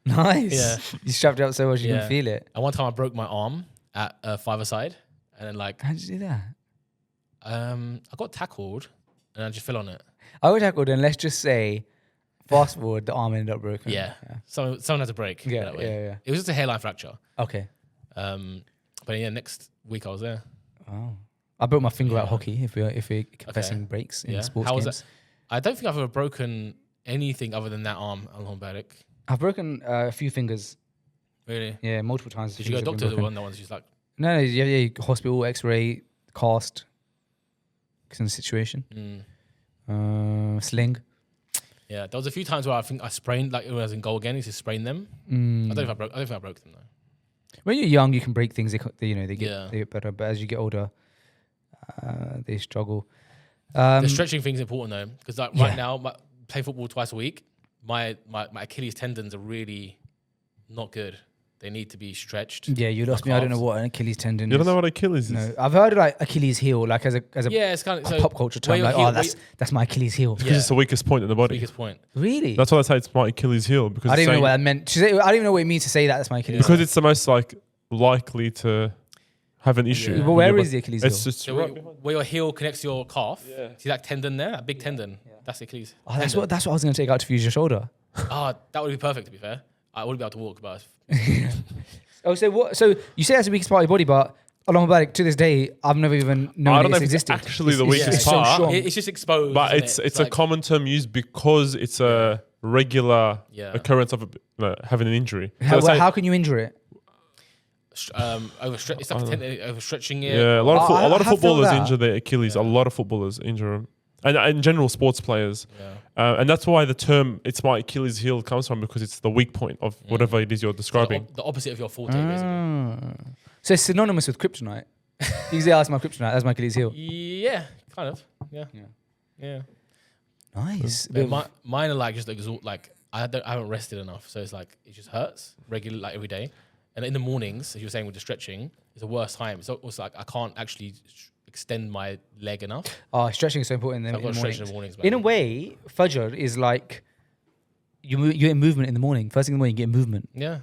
Speaker 1: Nice.
Speaker 2: Yeah.
Speaker 1: You strapped it up so much you didn't feel it.
Speaker 2: And one time I broke my arm at a five-a-side. And then like...
Speaker 1: How'd you do that?
Speaker 2: I got tackled and I just fell on it.
Speaker 1: I got tackled and let's just say, fast forward, the arm ended up broken.
Speaker 2: Yeah. Someone had to break.
Speaker 1: Yeah.
Speaker 2: It was just a hairline fracture.
Speaker 1: Okay.
Speaker 2: But yeah, next week I was there.
Speaker 1: Oh. I broke my finger at hockey if we're confessing breaks in sports
Speaker 2: How
Speaker 1: games.
Speaker 2: was that? I don't think I've ever broken anything other than that arm, Alham Barak.
Speaker 1: I've broken a few fingers.
Speaker 2: Really?
Speaker 1: Yeah, multiple times.
Speaker 2: Did you go to doctor or that one's just like...
Speaker 1: No, hospital, x-ray, cast, because in the situation. Sling.
Speaker 2: Yeah, there was a few times where I think I sprained, like when I was in goal again, I used to sprain them. I don't think I broke them though.
Speaker 1: When you're young, you can break things. They get better, but as you get older, they struggle.
Speaker 2: The stretching thing's important though, because like right now, play football twice a week. My Achilles tendons are really not good. They need to be stretched.
Speaker 1: Yeah, you lost me. I don't know what an Achilles tendon is.
Speaker 3: You don't know what Achilles is?
Speaker 1: No, I've heard of like Achilles heel, like as a
Speaker 2: it's kind of
Speaker 1: pop culture term. Like, that's my Achilles heel.
Speaker 3: Because it's the weakest point in the body.
Speaker 2: Weakest point.
Speaker 1: Really?
Speaker 3: That's why I say it's my Achilles heel. Because
Speaker 1: I don't even know what that meant. I don't even know what it means to say that. That's my Achilles.
Speaker 3: Because it's the most like likely to have an issue.
Speaker 1: But where is the Achilles heel?
Speaker 3: It's just
Speaker 2: so where your heel connects to your calf. Yeah. See that tendon there? That big tendon. Yeah. That's the Achilles.
Speaker 1: Oh, that's what I was going to take out to fuse your shoulder.
Speaker 2: That would be perfect. To be fair, I wouldn't be able to walk, but.
Speaker 1: So what? So you say that's the weakest part of your body, but along with that, to this day, I've never even known it existed.
Speaker 3: Actually, the weakest part.
Speaker 1: So
Speaker 2: it's just exposed.
Speaker 3: But it's a common term used because it's a regular occurrence of having an injury.
Speaker 1: How can you injure it?
Speaker 2: It's like overstretching it.
Speaker 3: Yeah, a lot of footballers injure their Achilles. A lot of footballers injure them, and in general, sports players. And that's why the term "it's my Achilles heel" comes from, because it's the weak point of whatever it is you're describing.
Speaker 2: The opposite of your forte, basically.
Speaker 1: So it's synonymous with kryptonite. You say, that's my kryptonite, that's my Achilles heel.
Speaker 2: Yeah, kind of. Yeah.
Speaker 1: Nice.
Speaker 2: Mine are like just like I haven't rested enough, so it's like it just hurts regularly, like every day. And in the mornings, as you were saying with the stretching, it's the worst time. It's also like I can't actually extend my leg enough.
Speaker 1: Oh, stretching is so important in the mornings.
Speaker 2: In the mornings.
Speaker 1: In a way, Fajr is like you're in movement in the morning. First thing in the morning, you get movement.
Speaker 2: Yeah.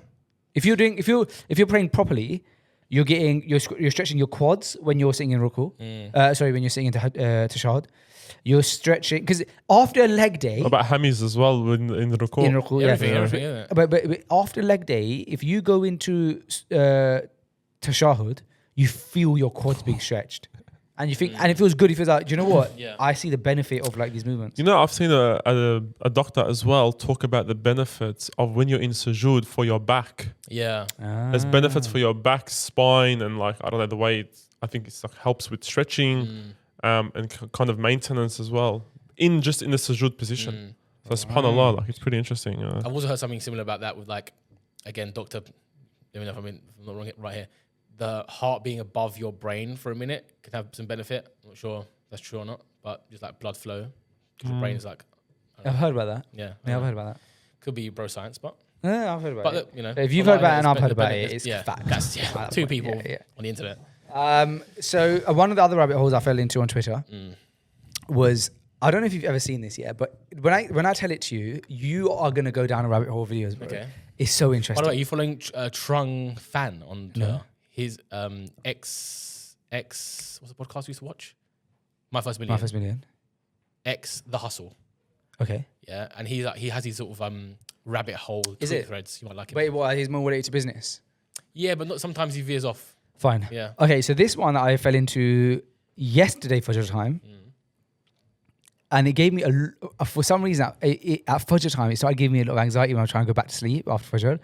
Speaker 1: If you're praying properly, you're stretching your quads when you're sitting in ruku. When you're sitting in tashahhud. You're stretching because after a leg day.
Speaker 3: What about hammies as well in the ruku?
Speaker 1: In ruku,
Speaker 2: Everything, yeah.
Speaker 1: But after leg day, if you go into tashahhud, you feel your quads being stretched, and you think, and it feels good. It feels like, do you know what?
Speaker 2: Yeah.
Speaker 1: I see the benefit of like these movements.
Speaker 3: You know, I've seen a doctor as well talk about the benefits of when you're in sujood for your back.
Speaker 2: Yeah.
Speaker 3: There's benefits for your back, spine, and like I don't know the way I think it's like helps with stretching. And kind of maintenance as well in the sujood position. So subhanAllah, like it's pretty interesting.
Speaker 2: I've also heard something similar about that with like, again, doctor, let me know if I'm not wrong right here. The heart being above your brain for a minute can have some benefit. I'm not sure if that's true or not, but just like blood flow. Because your brain is like...
Speaker 1: I've heard about that.
Speaker 2: Yeah.
Speaker 1: I've heard about that.
Speaker 2: Could be bro science, but...
Speaker 1: Yeah, I've heard about it.
Speaker 2: You know,
Speaker 1: if you've heard about it and I've heard about it, it's fact.
Speaker 2: That's two people on the internet.
Speaker 1: So one of the other rabbit holes I fell into on Twitter was, I don't know if you've ever seen this yet, but when I tell it to you, you are going to go down a rabbit hole of videos, bro. Okay. It's so interesting.
Speaker 2: By the way, are you following Trung Fan on Twitter?
Speaker 1: No.
Speaker 2: His what's the podcast we used to watch? My First Million.
Speaker 1: My First Million.
Speaker 2: The Hustle.
Speaker 1: Okay.
Speaker 2: Yeah, and he has these sort of rabbit hole tweet threads. You might like it.
Speaker 1: Wait, what? He's more related to business? Yeah,
Speaker 2: but not sometimes he veers off.
Speaker 1: Fine.
Speaker 2: Yeah.
Speaker 1: Okay, so this one that I fell into yesterday Fajr time, and it gave me for some reason at Fajr time, it started giving me a lot of anxiety when I was trying to go back to sleep after Fajr.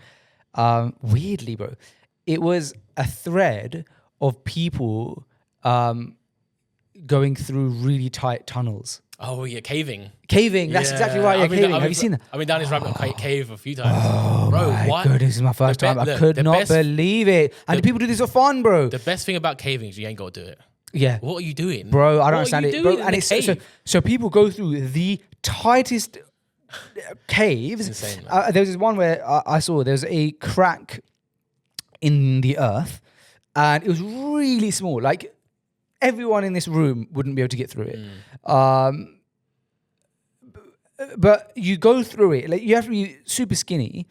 Speaker 1: Weirdly, bro, it was a thread of people going through really tight tunnels.
Speaker 2: Oh yeah, caving.
Speaker 1: That's exactly right. Yeah, caving. Have you seen that?
Speaker 2: I've been down this rabbit cave a few times.
Speaker 1: Oh,
Speaker 2: bro,
Speaker 1: my God, this is my first time. I could not believe it. And people do this for fun, bro.
Speaker 2: The best thing about caving is you ain't got to do it.
Speaker 1: Yeah.
Speaker 2: What are you doing?
Speaker 1: Bro, I don't understand it. Bro, and it's so people go through the tightest caves.
Speaker 2: Insane,
Speaker 1: there was this one where I saw there's a crack in the earth, and it was really small. Like, everyone in this room wouldn't be able to get through it. But you go through it. Like, you have to be super skinny,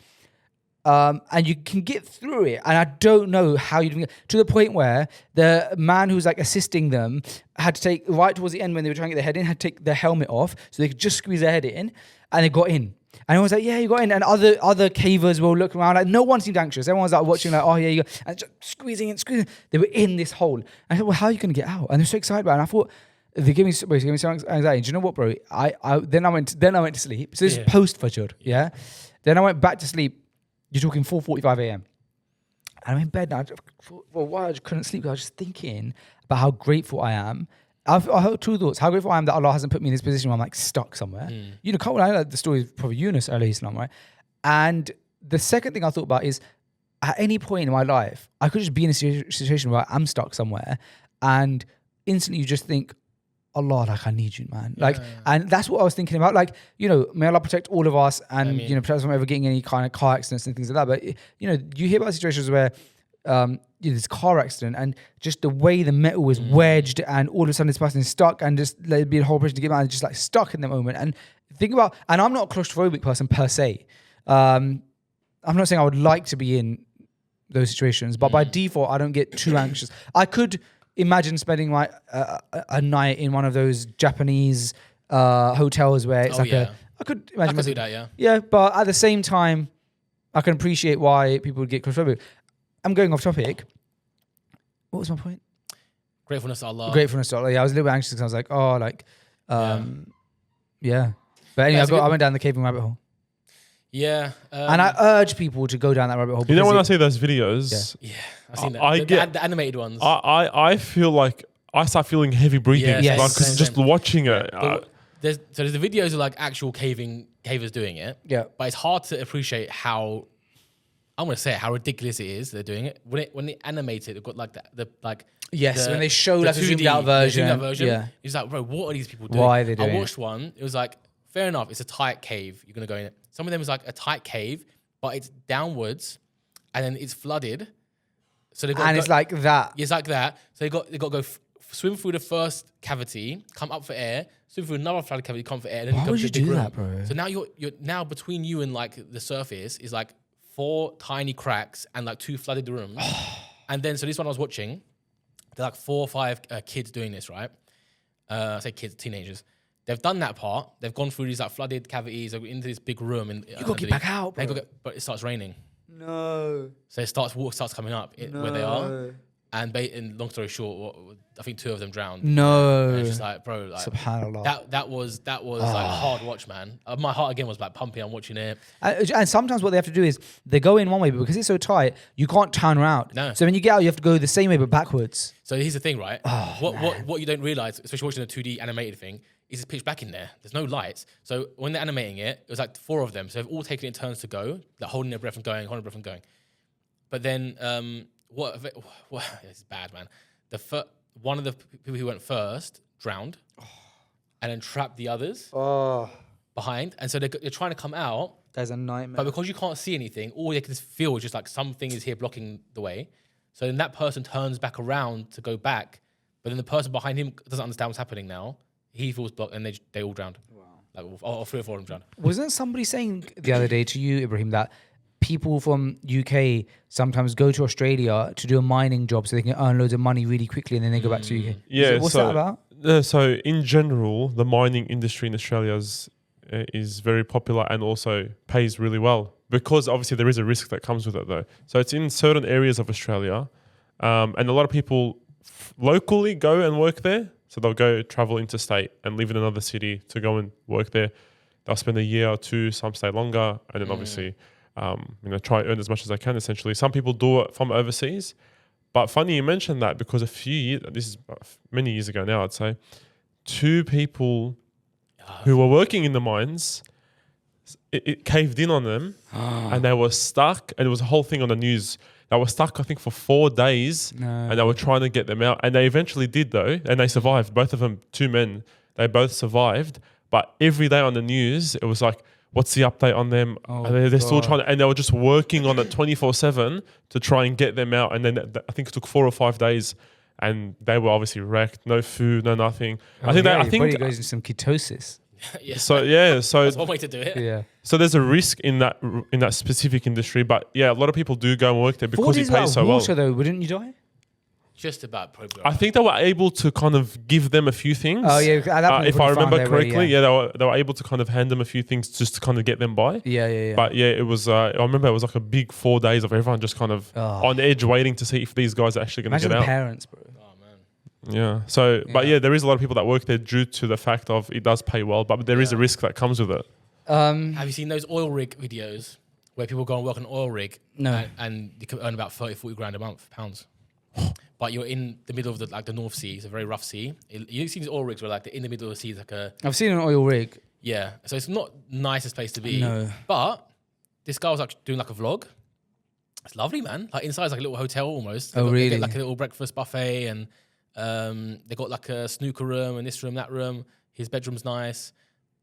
Speaker 1: and you can get through it. And I don't know how you do, to the point where the man who was like assisting them had to take, right towards the end when they were trying to get their head in, had to take their helmet off so they could just squeeze their head in, and they got in. And I was like, yeah, you got in. And other cavers will look around. Like, no one seemed anxious. Everyone was like watching, like, oh, yeah, you go. And just squeezing and squeezing. They were in this hole. And I thought, well, how are you going to get out? And they're so excited about it. And I thought, they gave me some anxiety. Do you know what, bro? Then I went to sleep. So this is post Fajr, yeah? Then I went back to sleep. You're talking 4:45 a.m. And I'm in bed now. For a while, I just couldn't sleep. I was just thinking about how grateful I am. I heard two thoughts. How grateful I am that Allah hasn't put me in this position where I'm like stuck somewhere. You know, I know the story of Prophet Yunus, alayhi salam, right? And the second thing I thought about is, at any point in my life, I could just be in a situation where I'm stuck somewhere, and instantly you just think, Allah, like, I need you, man. Like, and that's what I was thinking about. Like, you know, may Allah protect all of us, and you know, protect us from ever getting any kind of car accidents and things like that. But you know, you hear about situations where this car accident, and just the way the metal is wedged, and all of a sudden this person is stuck, and just there'd be a whole person to get out, and just like stuck in the moment. And think about, and I'm not a claustrophobic person per se. I'm not saying I would like to be in those situations, but by default, I don't get too anxious. I could imagine spending like a night in one of those Japanese hotels where it's I could imagine.
Speaker 2: I could do that, yeah.
Speaker 1: Yeah, but at the same time, I can appreciate why people would get claustrophobic. I'm going off topic. What was my point?
Speaker 2: Gratefulness to Allah.
Speaker 1: Gratefulness to Allah. Yeah, I was a little bit anxious because I was like, oh, like, yeah. But anyway, I went down the caving rabbit hole.
Speaker 2: Yeah.
Speaker 1: And I urge people to go down that rabbit hole.
Speaker 3: You know, when I see those videos,
Speaker 2: I've seen that. The animated ones.
Speaker 3: I feel like I start feeling heavy breathing
Speaker 2: Yes,
Speaker 3: because just watching it.
Speaker 2: there's the videos of like actual cavers doing it.
Speaker 1: Yeah.
Speaker 2: But it's hard to appreciate how, I'm gonna say it, how ridiculous it is they're doing it. When they animate it, they've got like
Speaker 1: Yes,
Speaker 2: the-
Speaker 1: when they show
Speaker 2: the
Speaker 1: like a
Speaker 2: 2D,
Speaker 1: zoomed out version. Yeah.
Speaker 2: It's like, bro, what are these people doing?
Speaker 1: Why are they doing
Speaker 2: I watched one. It was like, fair enough, it's a tight cave. You're gonna go in it. Some of them is like a tight cave, but it's downwards, and then it's flooded. So they got
Speaker 1: And it's like that.
Speaker 2: it's like that. So they got to go swim through the first cavity, come up for air, swim through another flooded cavity, come for air. And then
Speaker 1: Why
Speaker 2: you go
Speaker 1: would
Speaker 2: to
Speaker 1: you
Speaker 2: the big
Speaker 1: do
Speaker 2: room.
Speaker 1: that, bro?
Speaker 2: So now you're now between you and like the surface is like 4 tiny cracks and like 2 flooded rooms. And then so this one I was watching, they're like 4 or 5 kids doing this, right? I say kids, teenagers. They've done that part. They've gone through these like flooded cavities. They've got into this big room, and
Speaker 1: You gotta get back out, bro.
Speaker 2: but it starts raining.
Speaker 1: No.
Speaker 2: So water starts coming up where they are. And long story short, I think 2 of them drowned.
Speaker 1: No.
Speaker 2: And it's just like, bro, like
Speaker 1: SubhanAllah.
Speaker 2: that was like a hard watch, man. My heart again was like pumping. I'm watching it.
Speaker 1: And sometimes what they have to do is they go in one way, but because it's so tight, you can't turn around.
Speaker 2: No.
Speaker 1: So when you get out, you have to go the same way but backwards.
Speaker 2: So here's the thing, right? What you don't realize, especially watching a 2D animated thing, is it's pitch black in there. There's no lights. So when they're animating it, it was like 4 of them. So they've all taken it in turns to go, like holding their breath and going, holding their breath and going. But then what it's bad, man. One of the people who went first drowned, and then trapped the others behind. And so they're trying to come out,
Speaker 1: That's a nightmare.
Speaker 2: but because you can't see anything, all you can feel is just like something is here blocking the way. So then that person turns back around to go back, but then the person behind him doesn't understand what's happening now. He feels blocked, and they all drowned. Wow. Like all 3 or 4 of them drowned.
Speaker 1: Wasn't somebody saying the other day to you, Ibrahim, that people from UK sometimes go to Australia to do a mining job so they can earn loads of money really quickly and then they go back to UK?
Speaker 3: Yeah.
Speaker 1: What's that about?
Speaker 3: So in general, the mining industry in Australia is very popular and also pays really well, because obviously there is a risk that comes with it though. So it's in certain areas of Australia, and a lot of people locally go and work there. So they'll go travel interstate and live in another city to go and work there. They'll spend a year or 2, some stay longer, and then obviously try earn as much as they can. Essentially, some people do it from overseas. But funny you mentioned that, because a few years, this is many years ago now, I'd say, 2 people who were working in the mines, it caved in on them, and they were stuck. And it was a whole thing on the news. They were stuck, I think, for 4 days, and they were trying to get them out. And they eventually did, though, and they survived. Both of them, 2 men, they both survived. But every day on the news, it was like, what's the update on them? They're still trying to, and they were just working on it 24/7 to try and get them out. And then I think it took 4 or 5 days, and they were obviously wrecked. No food, no nothing. I think
Speaker 1: your body goes into some ketosis.
Speaker 2: Yeah.
Speaker 3: So
Speaker 2: That's one way to do it.
Speaker 1: Yeah.
Speaker 3: So there's a risk in that specific industry, but yeah, a lot of people do go and work there because it pays so well.
Speaker 1: Water though, wouldn't you die?
Speaker 2: Just about probably.
Speaker 3: I think they were able to kind of give them a few things.
Speaker 1: Oh yeah, at that point
Speaker 3: if I remember correctly,
Speaker 1: yeah.
Speaker 3: they were able to kind of hand them a few things just to kind of get them by.
Speaker 1: Yeah.
Speaker 3: But yeah, it was. I remember it was like a big 4 days of everyone just kind of on edge, waiting to see if these guys are actually going to get out.
Speaker 1: Parents, bro.
Speaker 3: Yeah. So, but yeah, there is a lot of people that work there due to the fact of it does pay well, but there is a risk that comes with it.
Speaker 2: Have you seen those oil rig videos where people go and work on an oil rig?
Speaker 1: No.
Speaker 2: And you can earn about 30-40 grand a month, pounds. But you're in the middle of the North Sea. It's a very rough sea. You see these oil rigs where like they're in the middle of the sea. It's like
Speaker 1: I've seen an oil rig.
Speaker 2: Yeah. So it's not the nicest place to be.
Speaker 1: No.
Speaker 2: But this guy was like doing like a vlog. It's lovely, man. Like inside, it's like a little hotel almost.
Speaker 1: Really?
Speaker 2: They get like a little breakfast buffet, and they got like a snooker room and this room, that room. His bedroom's nice,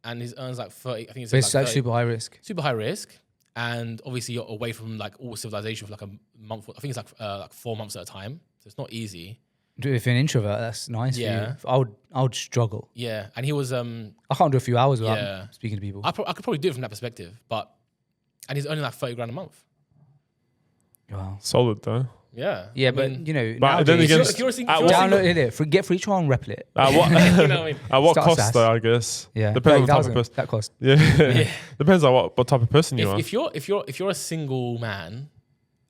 Speaker 2: and he earns like 30. I think it's
Speaker 1: It's
Speaker 2: like
Speaker 1: like super high risk.
Speaker 2: super high risk, and obviously you're away from like all civilization for like a month. I think it's like 4 months at a time, so it's not easy.
Speaker 1: If you're an introvert, that's nice
Speaker 2: Yeah.
Speaker 1: for you. I would struggle.
Speaker 2: Yeah, and he was
Speaker 1: I can't do a few hours without
Speaker 2: Yeah.
Speaker 1: speaking to people.
Speaker 2: I could probably do it from that perspective, and he's earning like 30 grand a month.
Speaker 1: Wow.
Speaker 3: Solid though.
Speaker 2: Yeah,
Speaker 1: Yeah,
Speaker 2: I
Speaker 1: but
Speaker 2: mean,
Speaker 1: you know,
Speaker 3: But then
Speaker 1: nowadays,
Speaker 3: again,
Speaker 2: if you're a single,
Speaker 1: download it, get free trial and replicate it.
Speaker 3: What,
Speaker 2: you know what I mean?
Speaker 3: at what
Speaker 1: Start
Speaker 3: cost
Speaker 1: SaaS.
Speaker 3: though? I guess.
Speaker 1: Yeah,
Speaker 3: Depends on the type of
Speaker 1: 30,000,
Speaker 3: person.
Speaker 1: that cost.
Speaker 3: Yeah. Depends on what type of person you are.
Speaker 2: If you're a single man,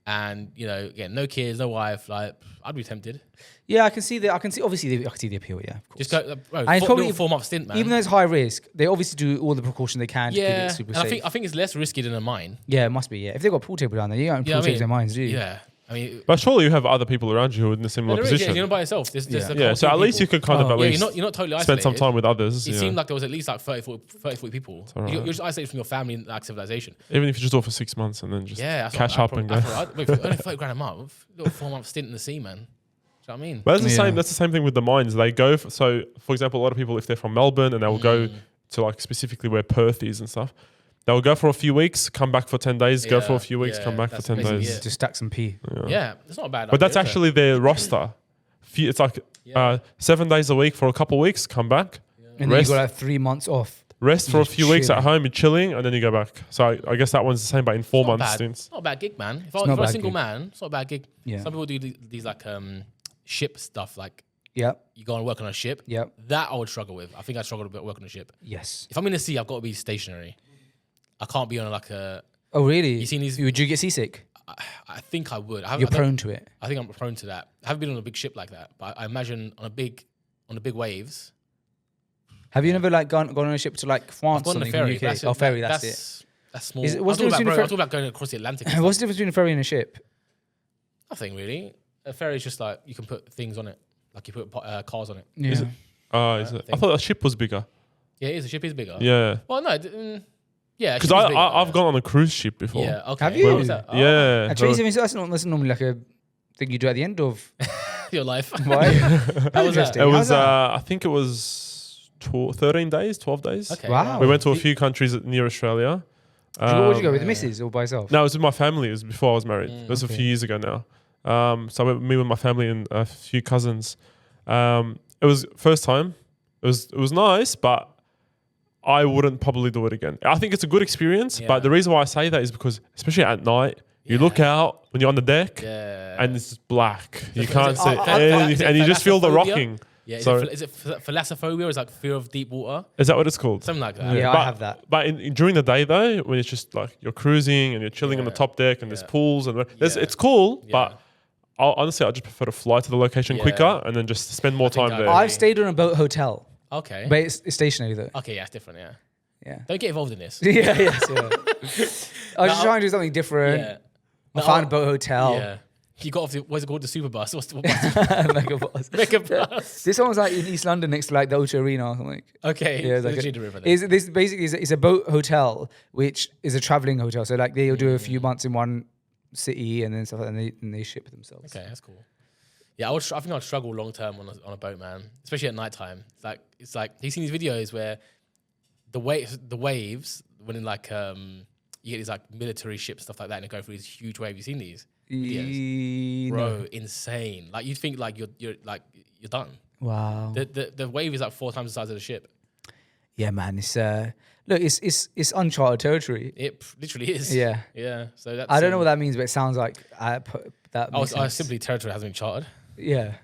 Speaker 2: and you know, again, no kids, no wife, like I'd be tempted.
Speaker 1: Yeah, I can see the appeal. Yeah, of course.
Speaker 2: Just go, bro,
Speaker 1: And it's probably-
Speaker 2: 4-month stint, man.
Speaker 1: Even though it's high risk, they obviously do all the precautions they can to keep
Speaker 2: yeah,
Speaker 1: it super
Speaker 2: and
Speaker 1: safe.
Speaker 2: I think it's less risky than a mine.
Speaker 1: Yeah, it must be. Yeah, if they've got a pool table down there, you don't
Speaker 2: Yeah,
Speaker 1: pool tables in mines, do you?
Speaker 2: Yeah, I mean,
Speaker 3: But surely you have other people around you who are in a similar position.
Speaker 2: you're not by yourself. There's a
Speaker 3: Yeah, so at least you could kind of at least
Speaker 2: you're not totally
Speaker 3: spend
Speaker 2: isolated.
Speaker 3: some time with others.
Speaker 2: It seemed like there was at least like 30, 40 people.
Speaker 3: Right.
Speaker 2: You're just isolated from your family and like civilization.
Speaker 3: Even if you just do it for 6 months and then just cash up and go.
Speaker 2: Wait, for only 30 grand a month, little 4-month stint in the sea, man. Do you know what I mean?
Speaker 3: But that's the same. That's the same thing with the mines. They go for example, a lot of people, if they're from Melbourne and they will go to like specifically where Perth is and stuff, they will go for a few weeks, come back for 10 days, go for a few weeks, come back for 10 days.
Speaker 1: Just stack some pee.
Speaker 2: Yeah, it's not a bad.
Speaker 3: But that's actually their roster. It's like 7 days a week for a couple of weeks, come back,
Speaker 1: and then you got like 3 months off.
Speaker 3: Rest for a few weeks at home, you're chilling, and then you go back. So I guess that one's the same, but in 4 months stints.
Speaker 2: It's not a bad gig, man. If I'm a single man, it's not a bad gig.
Speaker 1: Yeah.
Speaker 2: Some people do these like ship stuff, like
Speaker 1: you
Speaker 2: go and work on a ship.
Speaker 1: Yep.
Speaker 2: That I would struggle with. I think I'd struggle to work on a ship.
Speaker 1: Yes.
Speaker 2: If I'm in the sea, I've got to be stationary. I can't be on like a.
Speaker 1: Oh really?
Speaker 2: You seen these?
Speaker 1: Would you get seasick?
Speaker 2: I think I would.
Speaker 1: You're prone to it.
Speaker 2: I think I'm prone to that. I haven't been on a big ship like that, but I imagine on the big waves.
Speaker 1: Have you never like gone on a ship to like France or something in the UK? Ferry. That's it.
Speaker 2: That's small.
Speaker 1: What's the difference
Speaker 2: I'm talking about going across the Atlantic.
Speaker 1: What's the difference between a ferry and a ship?
Speaker 2: Nothing really. A ferry is just like you can put things on it, like you put cars on it.
Speaker 1: Yeah.
Speaker 3: Is it? I thought a ship was bigger.
Speaker 2: Yeah, it is. A ship is bigger.
Speaker 3: Yeah.
Speaker 2: Well, no. Yeah,
Speaker 3: because I've gone on a cruise ship before.
Speaker 2: Yeah. Okay.
Speaker 1: Have you?
Speaker 2: Where was that? Oh.
Speaker 3: Yeah.
Speaker 1: Actually, that's normally like a thing you do at the end of
Speaker 2: your life.
Speaker 1: Why?
Speaker 2: How was that?
Speaker 3: It was. I think it was 13 days, 12 days.
Speaker 2: Okay.
Speaker 1: Wow.
Speaker 3: We went to a few countries near Australia.
Speaker 1: Where would you go with the missus or by yourself?
Speaker 3: No, it was with my family. It was before I was married. It was a few years ago now. So I went me with my family and a few cousins. It was first time. It was nice, but I wouldn't probably do it again. I think it's a good experience, but the reason why I say that is because, especially at night, you look out when you're on the deck, and it's black. You can't see anything, and you just feel the rocking.
Speaker 2: Yeah,
Speaker 3: so
Speaker 2: is it thalassophobia or is it like fear of deep water?
Speaker 3: Is that what it's called?
Speaker 2: Something like that.
Speaker 1: Yeah, I have that.
Speaker 3: But during the day though, when it's just like you're cruising and you're chilling on the top deck and there's pools and it's cool, but honestly, I just prefer to fly to the location quicker and then just spend more time there.
Speaker 1: I've stayed on a boat hotel.
Speaker 2: Okay.
Speaker 1: But it's stationary though.
Speaker 2: Okay, yeah, it's different, yeah.
Speaker 1: Yeah.
Speaker 2: Don't get involved in this.
Speaker 1: Yeah. I was just trying to do something different.
Speaker 2: Yeah.
Speaker 1: I found a boat hotel.
Speaker 2: Yeah. You got off what's it called? The super bus. What's the
Speaker 1: Mega bus.
Speaker 2: Mega bus.
Speaker 1: This one was like in East London next to like the O2 Arena or something.
Speaker 2: Okay.
Speaker 1: Yeah, like this basically is a boat hotel, which is a traveling hotel. So like they'll do a few months in one city and then stuff, and they ship themselves.
Speaker 2: Okay, that's cool. Yeah, I think I'd struggle long term on a boat, man. Especially at night time. It's like you've seen these videos where the waves when in like you get these like military ships stuff like that and they go through these huge waves. You seen these videos? Bro, insane. Like you think like you're done.
Speaker 1: Wow.
Speaker 2: The wave is like 4 times the size of the ship.
Speaker 1: Yeah, man. It's it's uncharted territory.
Speaker 2: It literally is.
Speaker 1: Yeah.
Speaker 2: Yeah. So that's
Speaker 1: I don't know what that means, but it sounds like
Speaker 2: simply territory hasn't been charted.
Speaker 1: Yeah.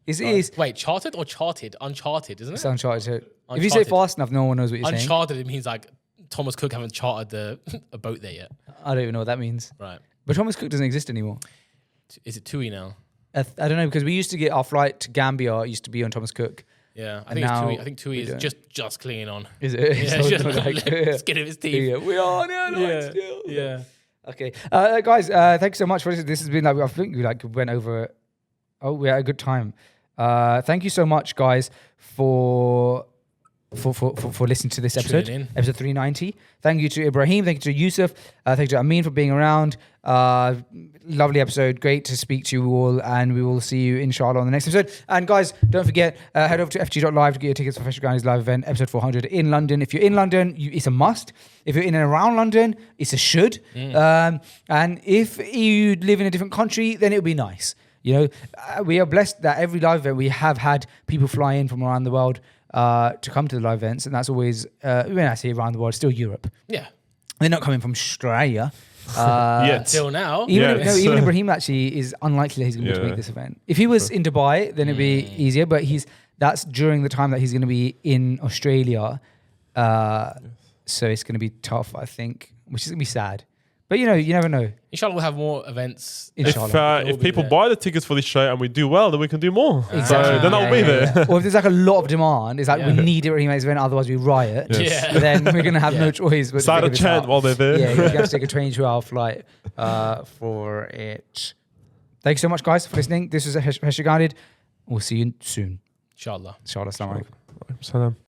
Speaker 2: Wait, charted or charted? Uncharted, isn't it?
Speaker 1: It's uncharted. If you say fast enough, no one knows what you're saying.
Speaker 2: Uncharted, it means like Thomas Cook haven't charted a boat there yet.
Speaker 1: I don't even know what that means.
Speaker 2: Right.
Speaker 1: But Thomas Cook doesn't exist anymore.
Speaker 2: Is it TUI now?
Speaker 1: I don't know, because we used to get our flight to Gambia used to be on Thomas Cook.
Speaker 2: Yeah, I think it's TUI. I think TUI is just clinging on.
Speaker 1: Is it?
Speaker 2: Yeah,
Speaker 1: it's
Speaker 2: just skin of his teeth.
Speaker 1: Yeah, we are still.
Speaker 2: Yeah.
Speaker 1: Okay, guys, thank you so much for this. This has been I think we went over. Oh, we had a good time. Thank you so much, guys, for listening to this episode, episode 390. Thank you to Ibrahim. Thank you to Yusuf. Thank you to Amin for being around. Lovely episode. Great to speak to you all, and we will see you inshallah on the next episode. And guys, don't forget, head over to fg.live to get your tickets for Fajr Guy's live event, episode 400 in London. If you're in London, it's a must. If you're in and around London, it's a should. And if you live in a different country, then it would be nice. You know, we are blessed that every live event we have had people fly in from around the world to come to the live events, and that's always when I say around the world, still Europe.
Speaker 2: Yeah,
Speaker 1: they're not coming from Australia.
Speaker 2: Until now.
Speaker 1: Even Ibrahim actually is unlikely that he's going to make this event. If he was in Dubai, then it'd be easier, but that's during the time that he's going to be in Australia. So it's going to be tough, I think, which is going to be sad. But you never know.
Speaker 2: Inshallah, we'll have more events.
Speaker 3: If people buy the tickets for this show and we do well, then we can do more. Exactly. So then I'll be there.
Speaker 1: Or if there's like a lot of demand, it's like we need it to this event, otherwise we riot.
Speaker 2: Yes.
Speaker 1: Then we're going to have no choice but
Speaker 3: start a chant while they're there.
Speaker 1: Yeah, you're going to have to take a 22-hour flight for it. Thank you so much, guys, for listening. This is Hashtag Guided. We'll see you soon.
Speaker 2: Inshallah.
Speaker 1: Inshallah. Assalamu alaikum.
Speaker 3: Salam.